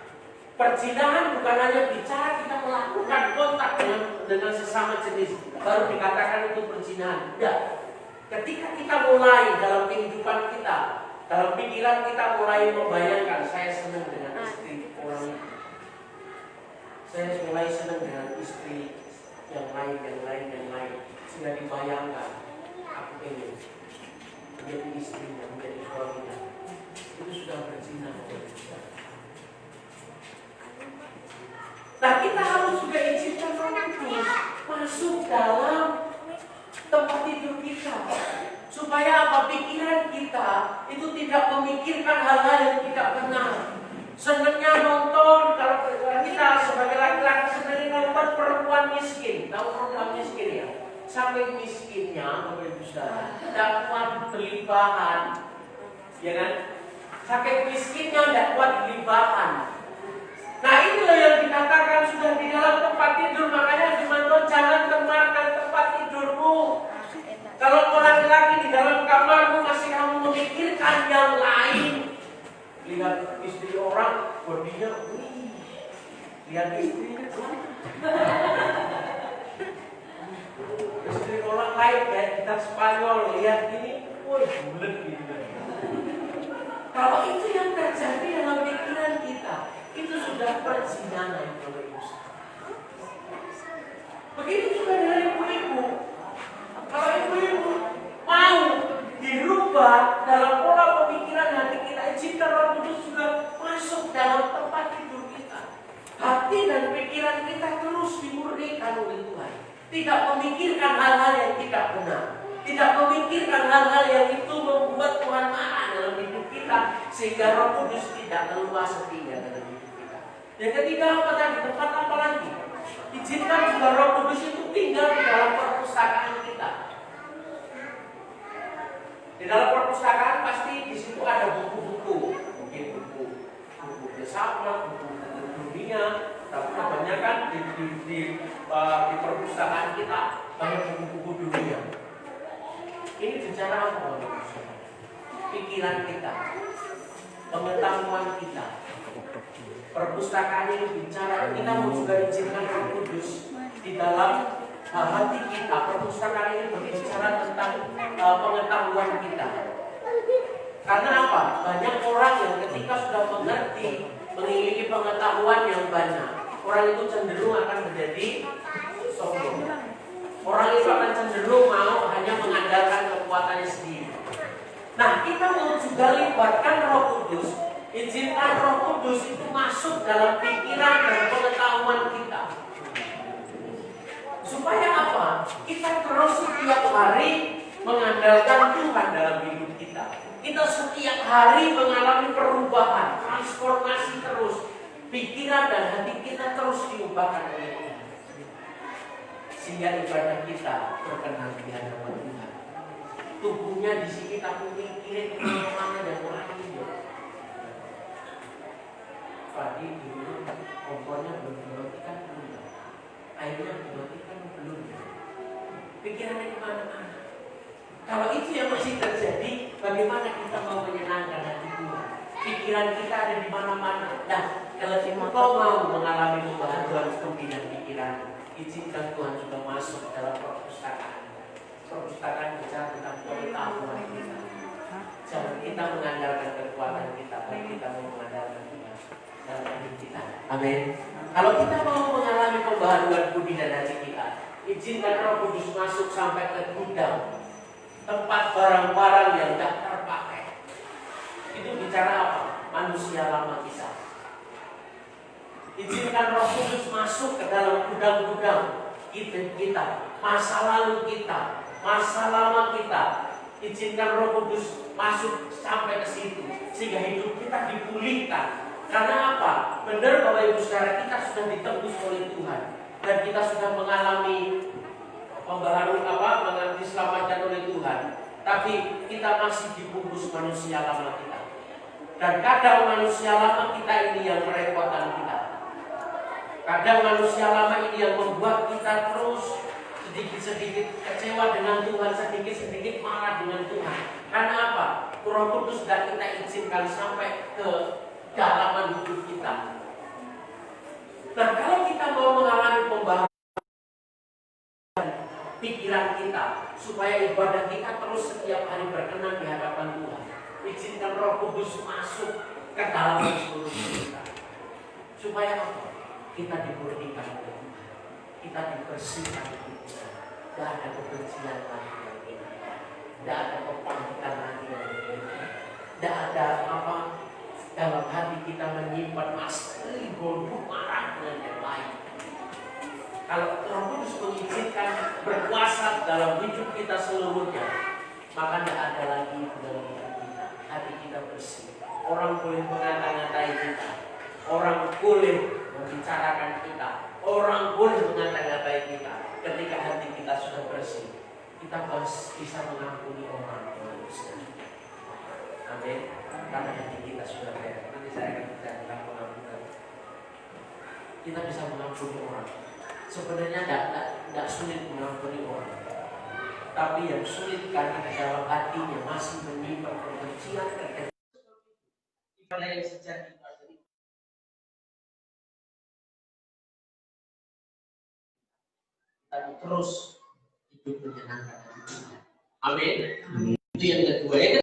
Perzinahan bukan hanya bicara kita melakukan kontak dengan sesama jenis baru dikatakan itu perzinahan. Tidak. Ketika kita mulai dalam kehidupan kita, dalam pikiran kita mulai membayangkan saya senang dengan istri orang ini, saya mulai senang dengan istri yang lain, sehingga dibayangkan aku ingin menjadi istrinya, menjadi suaminya. Itu sudah berzina. Nah, kita harus juga izinkan Roh Kudus masuk dalam tempat tidur kita, supaya apa? Pikiran kita itu tidak memikirkan hal-hal yang tidak benar. Senangnya nonton, kalau kita sebagai laki-laki senangnya nonton perempuan miskin. Tahu perempuan miskin ya? Sampai miskinnya, Bapak Ibu Saudara, tidak kuat beli bahan, ya kan? Sampai miskinnya tidak kuat beli bahan. Nah, inilah yang dikatakan sudah di dalam tempat tidur. Makanya firman Tuhan, jangan cemarkan tempat tidurmu. Kalau orang laki di dalam kamarmu masih kamu memikirkan yang lain, lihat istri orang, bodinya, lihat istrinya, istri orang lain kayak kita Spanyol, lihat ini, woi bulat gitu. Kalau itu yang terjadi dalam pikiran kita, itu sudah perzinahan. Begitu juga dengan ibu-ibu. Kalau ibu-ibu mau dirubah dalam pola pemikiran hati kita, izinkan Roh Kudus juga masuk dalam tempat tidur kita. Hati dan pikiran kita terus dimurnikan oleh Tuhan. Tidak memikirkan hal-hal yang tidak benar. Tidak memikirkan hal-hal yang itu membuat Tuhan marah dalam hidup kita, sehingga Roh Kudus tidak keluar setia dalam hidup kita. Yang ketiga apa tadi? Tempat apa lagi? Izinkan juga Roh Kudus itu tinggal di dalam perpustakaan kita. Di dalam perpustakaan pasti di situ ada buku-buku, mungkin buku filsafat, buku dunia, tapi kebanyakan di perpustakaan kita banyak buku-buku dunia. Ini bicara apa? Pikiran kita, pengetahuan kita. Perpustakaan ini bicara, kita mau juga izinkan Roh Kudus di dalam hati kita. Perpustakaan ini berbicara tentang pengetahuan kita. Karena apa? Banyak orang yang ketika sudah mengerti, memiliki pengetahuan yang banyak, orang itu cenderung akan menjadi sombong. Orang itu akan cenderung mau hanya mengandalkan kekuatannya sendiri. Nah, kita mau juga libatkan Roh Kudus. Izinkan Roh Kudus itu masuk dalam pikiran dan pengetahuan kita. Supaya apa? Kita terus setiap hari mengandalkan Tuhan dalam hidup kita. Kita setiap hari mengalami perubahan, transformasi terus. Pikiran dan hati kita terus diubahkan oleh Tuhan. Sehingga ibadah kita berkenan di hadapan Tuhan. Tubuhnya di sini tapi mikirin kemana dan orang ini. Padi dulu kompornya belum dimatikan belum, airnya dimatikan belum, pikirannya kemana-mana. Kalau itu yang masih terjadi, bagaimana kita mau menyenangkan hati Tuhan? Pikiran kita ada di mana-mana. Nah, kalau engkau mau mengalami perubahan Tuhan dan pikiran, izinkan Tuhan juga masuk dalam perpustakaan. Perpustakaan bicara tentang pengetahuan kita. Jangan kita mengandalkan kekuatan kita, tapi kita mau mengandalkan Tuhan dalam hidup kita. Amin. Kalau kita mau mengalami pembaharuan budi dan hati kita, izinkan Roh Kudus masuk sampai ke gudang, tempat barang-barang yang tidak terpakai. Itu bicara apa? Manusia lama kita. Izinkan Roh Kudus masuk ke dalam gudang-gudang kita, masa lalu kita, masa lama kita. Izinkan Roh Kudus masuk sampai ke situ, sehingga hidup kita dipulihkan. Karena apa? Benar Bapak Ibu Saudara, kita sudah ditebus oleh Tuhan dan kita sudah mengalami pembaharuan mengalami diselamatkan oleh Tuhan. Tapi kita masih dibungkus manusia lama kita. Dan kadang manusia lama kita ini yang merepotkan kita. Kadang manusia lama ini yang membuat kita terus sedikit-sedikit kecewa dengan Tuhan, sedikit-sedikit marah dengan Tuhan. Karena apa? Roh Kudus tidak kita izinkan sampai ke dalaman hidup kita. Nah, kalau kita mau mengalami pembaharuan pikiran kita, supaya ibadah kita terus setiap hari berkenan di hadapan Tuhan, izinkan Roh Kudus masuk ke dalam seluruh kita. Supaya apa? Kita dimurnikan oleh Tuhan, kita dibersihkan oleh Tuhan. Tidak ada kebencian lagi yang kita, tidak ada kepanikan lagi yang kita, tidak ada apa dalam hati kita menyimpan misteri, bodoh, marah dengan yang lain. Kalau Roh Kudus mengizinkan berkuasa dalam hidup kita seluruhnya, maka tidak ada lagi dalam hidup kita. Hati kita bersih. Orang boleh mengata-ngatai kita, orang boleh membicarakan kita, orang boleh mengata-ngatai kita. Ketika hati kita sudah bersih, kita bisa mengampuni orang. Amin. Karena hati kita sudah beres. Nanti saya akan bicara tentang pengampunan. Kita bisa mengampuni orang. Sebenarnya tidak sulit mengampuni orang, tapi yang sulit karena di dalam hatinya masih menyimpan kebencian, ibadah yang sejati. Kita terus hidup menyenangkan Tuhan. Amin. Itu yang kedua.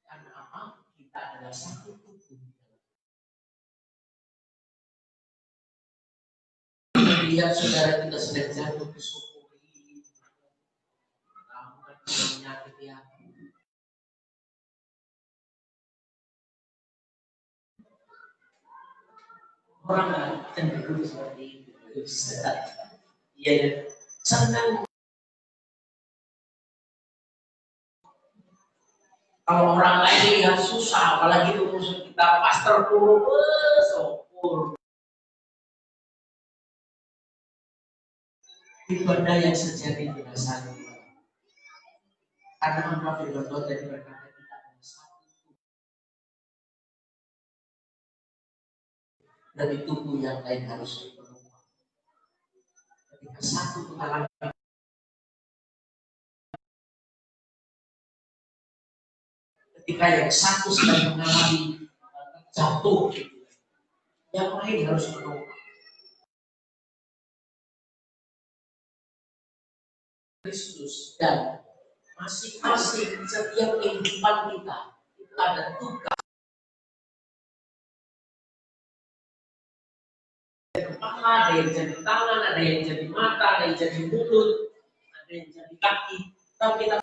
Karena apa? Kita adalah satu tubuh. Lihat saudara kita sedang jatuh ke syukuri, kamu kan sudah menyakiti hati. Orang cenderung seperti itu. Iya ya, senang. Kalau orang lain lihat susah, apalagi itu musuh kita, pastor turun, sopur. Ibadah yang sejati berdasar. Karena Allah firman Tuhan tadi berkata kita adalah satu dari tubuh yang lain harus dipenuhi. Ketika satu mengalami, ketika yang satu sedang mengalami jatuh, yang lain harus menopang. Kristus dan Masing-masing setiap kehidupan kita itu ada tugas. Kepala, ada yang jadi tangan, ada yang jadi mata, ada yang jadi mulut, ada yang jadi kaki. Tapi kita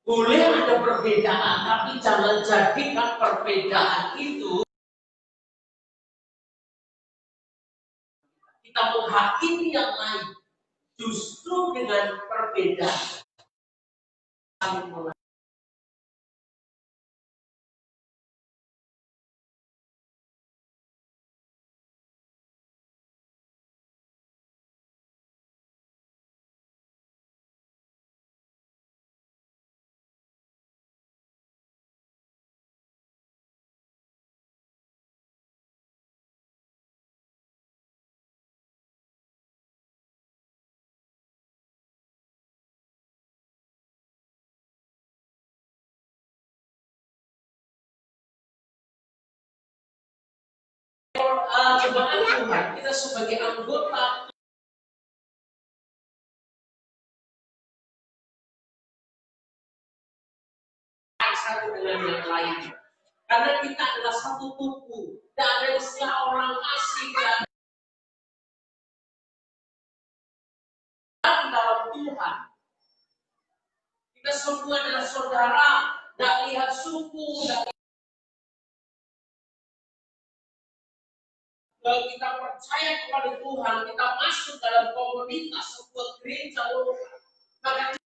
boleh ada perbedaan, tapi jangan jadikan perbedaan itu kita menghakimi yang lain. Justru dengan perbedaan saling menghargai. Jemaat Tuhan, kita sebagai anggota satu dengan yang lain. Karena kita adalah satu tubuh, tidak ada istilah orang asing dan dalam Tuhan. Kita semua adalah saudara, tidak lihat suku, kalau kita percaya kepada Tuhan, kita masuk dalam komunitas sebuah gereja lokal. Maka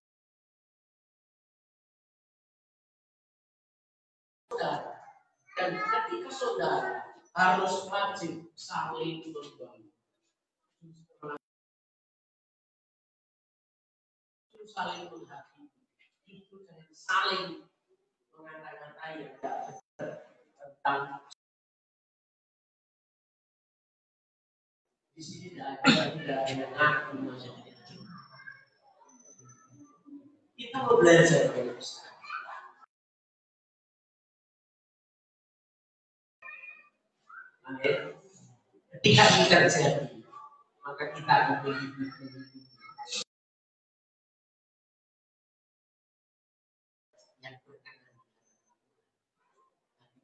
saudara, dan ketika saudara harus wajib saling membantu, saling menghakimi, itu jangan saling mengata-ngatai yang tidak tentang. Di sini tidak ada yang ngaku maksudnya. Kita mau belajar dari Ustaz. Ketika ini terjadi, maka kita akan begitu. Yang berkenan.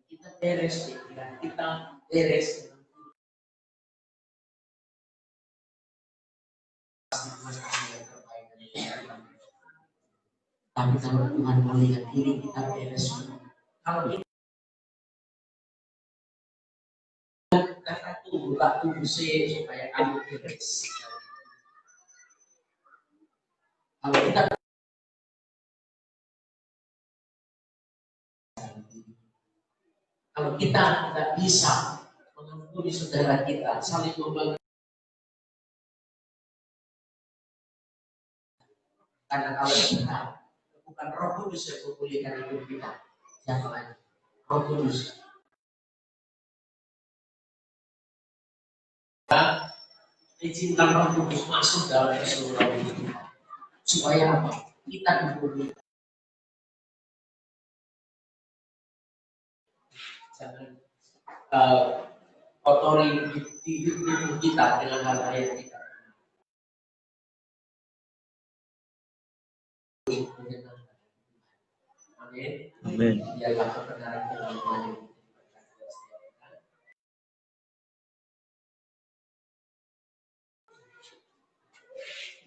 Kita beres, kita beres. Tapi kalau Tuhan melihat diri kita beres, kalau kita kata tunggu supaya kamu beres. Kalau kita tidak bisa mengampuni saudara kita, saling membantu. Karena kalau kita bukan Roh Kudus yang memulihkan hidup kita, siapa lagi? Roh Kudus. Izinkan Roh Kudus masuk dalam keseluruhan hidup kita. Supaya apa? Kita dipulihkan. Jangan kotori hidup kita dengan hal-hal yang kita. Amin. Amin. Biarlah kebenaran firman-Nya.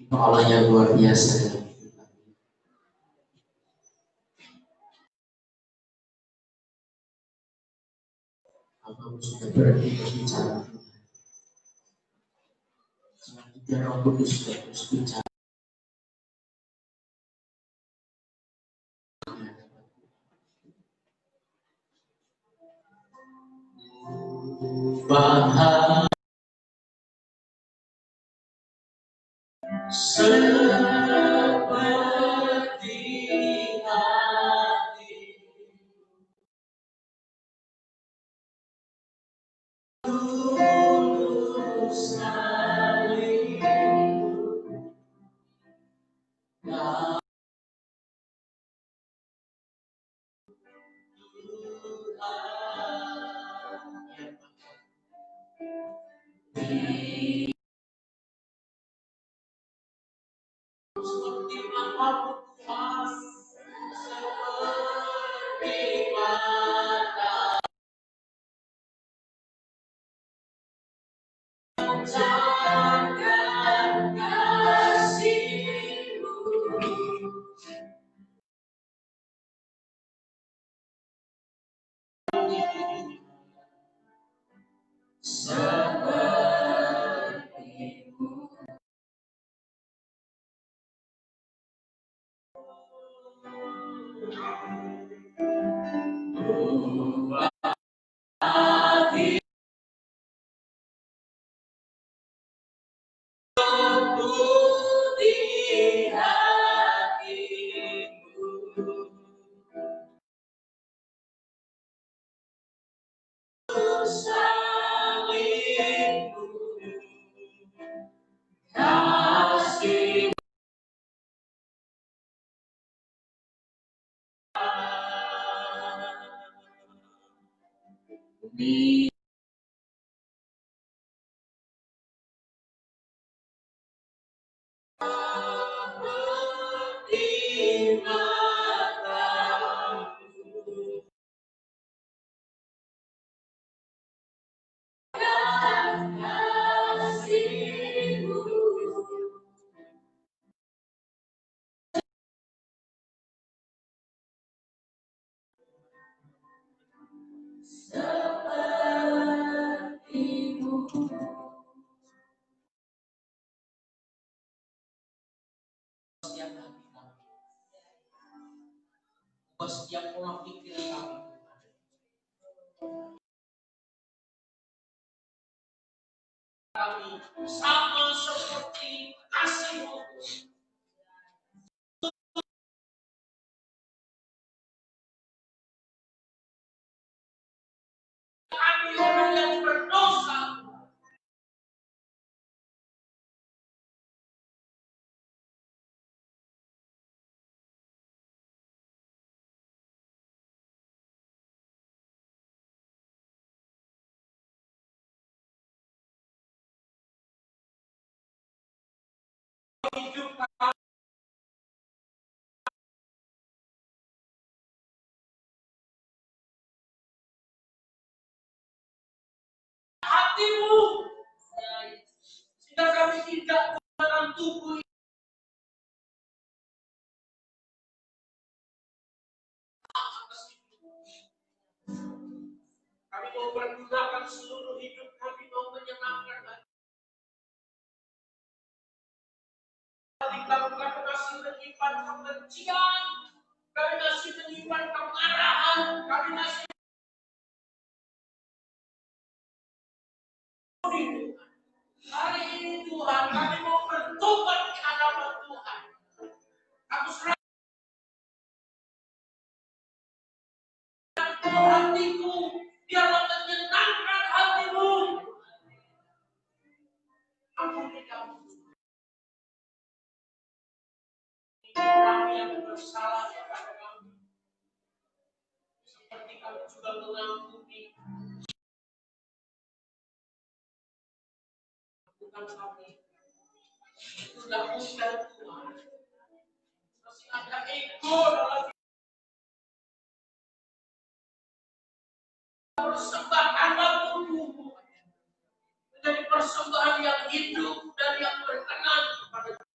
Itu Allah yang luar biasa. Kamu sudah berhenti berbicara. Selanjutnya Roh Kudus sudah terus bicara. Bahaya seperti hati tulus sekali. Tuhan Setiap hati kami, ubah setiap pola pikir kami, kami sama seperti kasih-Mu. Kami orang yang berdosa, hidup hati-Mu, sehingga kami tidak dalam tubuh kami mau pergunakan seluruh hidup kami, mau menyenangkan hati kami. Kami masih menyimpan kebencian, kami masih menyimpan kemarahan, kami masih hari ini Tuhan, kami mau bertobat di hadapan Tuhan. Aku serahkan hatiku, biarlah menyenangkan hati-Mu. Ampuni kami, kami yang bersalah kepada kami, seperti kami juga mengampuni bukan kami. Sudah mudah Tuhan, masih ada ego dalam persembahkan tubuhmu menjadi persembahan yang hidup dan yang berkenan kepada Tuhan.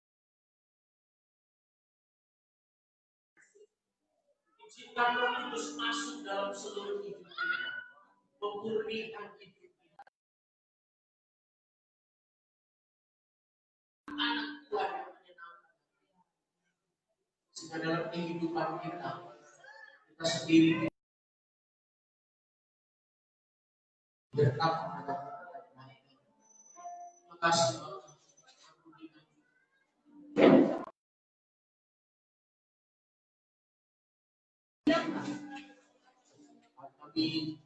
Izinkan Roh Kudus masuk dalam seluruh hidup kita, memurnikan hidup kita. Anak Tuhan yang menyenangkan, sehingga dalam kehidupan kita sendiri berkat kepada Tuhan. Terima kasih Bapak. Kami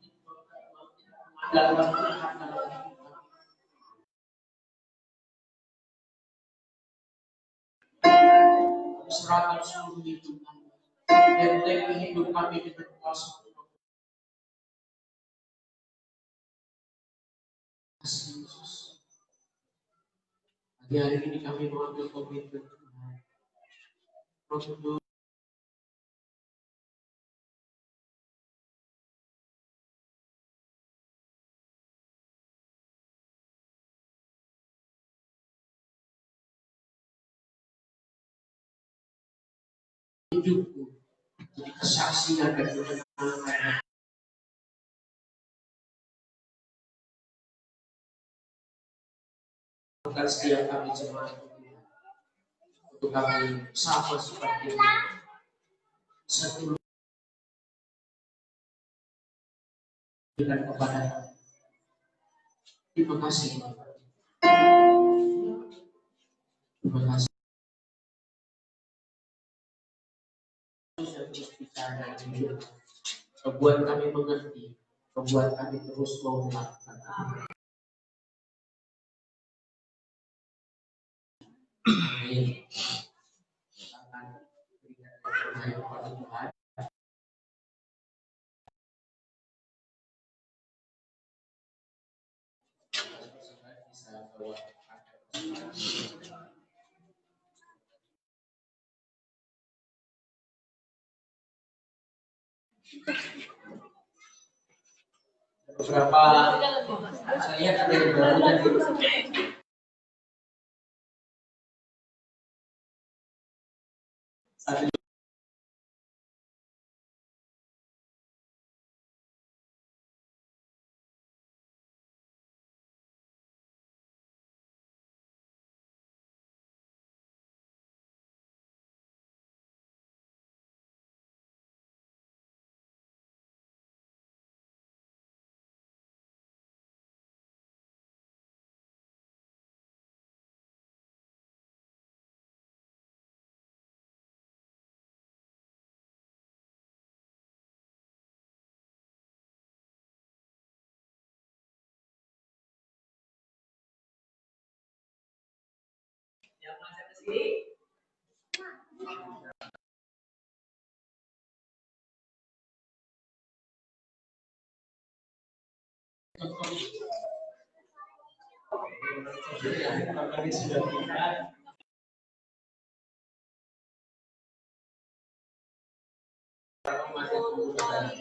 dalam Tuhan dalam kehidupan. Kami serahkan seluruh hidup kami. Dan hidup kami dengan kuasa Tuhan. Yesus. Pagi hari ini kami mengambil komitmen Tuhan. Prosedur hidupku jadi kesaksian dan kemenangan. Bukan setiap kami jemaat untuk kami sama seperti ini. Satu berikan kepada kami. Terima kasih Bapak. Terima kasih. Membuat kami mengerti, membuat kami terus mau melakukan. Amin. Akan berikan kepada Tuhan. Bisa bawa beberapa saya lihat ada yang baru tadi. Satu yang masuk ke sini.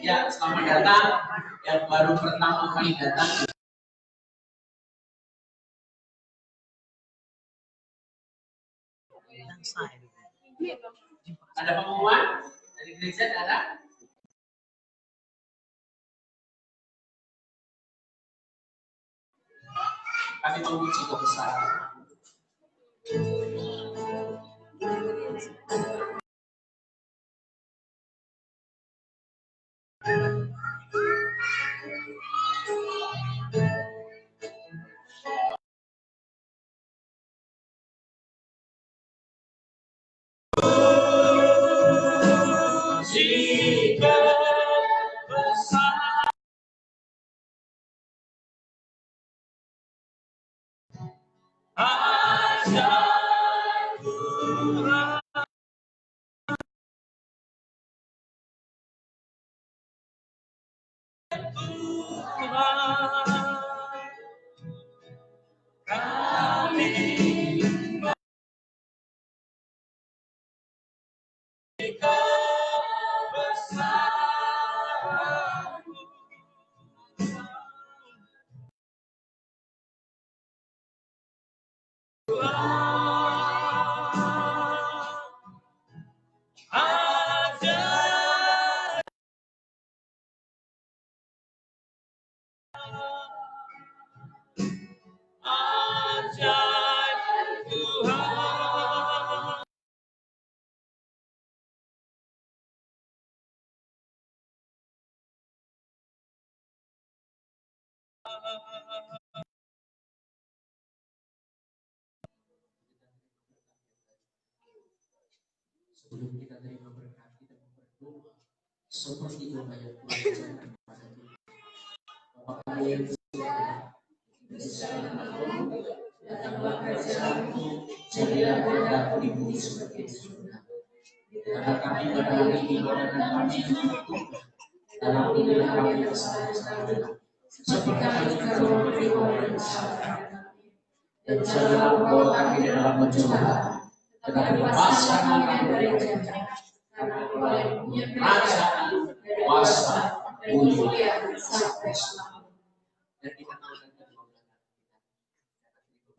Ya, selamat datang yang baru pertama kali datang. Ada pengumuman dari gereja ada? Kami memuji kebesaran. Jika besar ajaib Tuhan, kami kebesaran ajaib ajaib Tuhan. Sebelum kita terima berkat, kita berdoa seperti doa yang Tuhan ajarkan kepada kita. Bapa kami yang di surga, datanglah kerajaanmu, jadilah kehendakmu di bumi seperti di surga. Karena kami pada hari ini makanan kami yang bertumbuh, dan ampunilah kami kesalahan-kesalahan kami, seperti kami juga mengampuni orang yang bersalah kepada kami. Dan janganlah membawa kami dalam pencobaan, tetapi lepaskan kami dari yang jahat. Karena Engkau yang punya kerajaan, kuasa, kemuliaan sampai selamanya. Dan kita tahu dan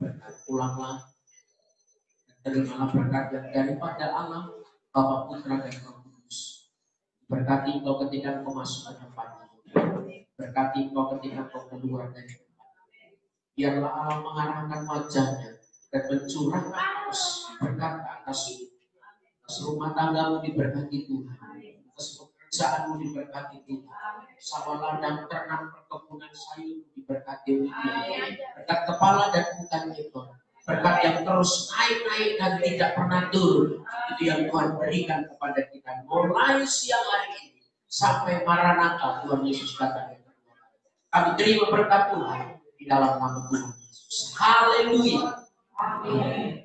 berkat pulanglah, terimalah berkat daripada Allah, Bapa, Putra, dan Roh Kudus. Berkati Engkau ketika Engkau masuk ke tempat ini. Berkati Engkau ketika Engkau keluar dari tempat ini. Biarlah Allah mengarahkan wajahnya dan mencurahkan berkat atas rumah tanggamu diberkati Tuhan, atas Pekerjaanmu diberkati Tuhan. Sawah ladang ternak perkebunan sayur diberkati Tuhan. Berkat kepala dan bukan ekor. Berkat yang terus naik-naik dan tidak pernah turun. Itu yang Tuhan berikan kepada kita. Mulai siang hari ini sampai Maranatha Tuhan Yesus datang. Kami terima berkat Tuhan di dalam nama Tuhan Yesus. Haleluya. Amin.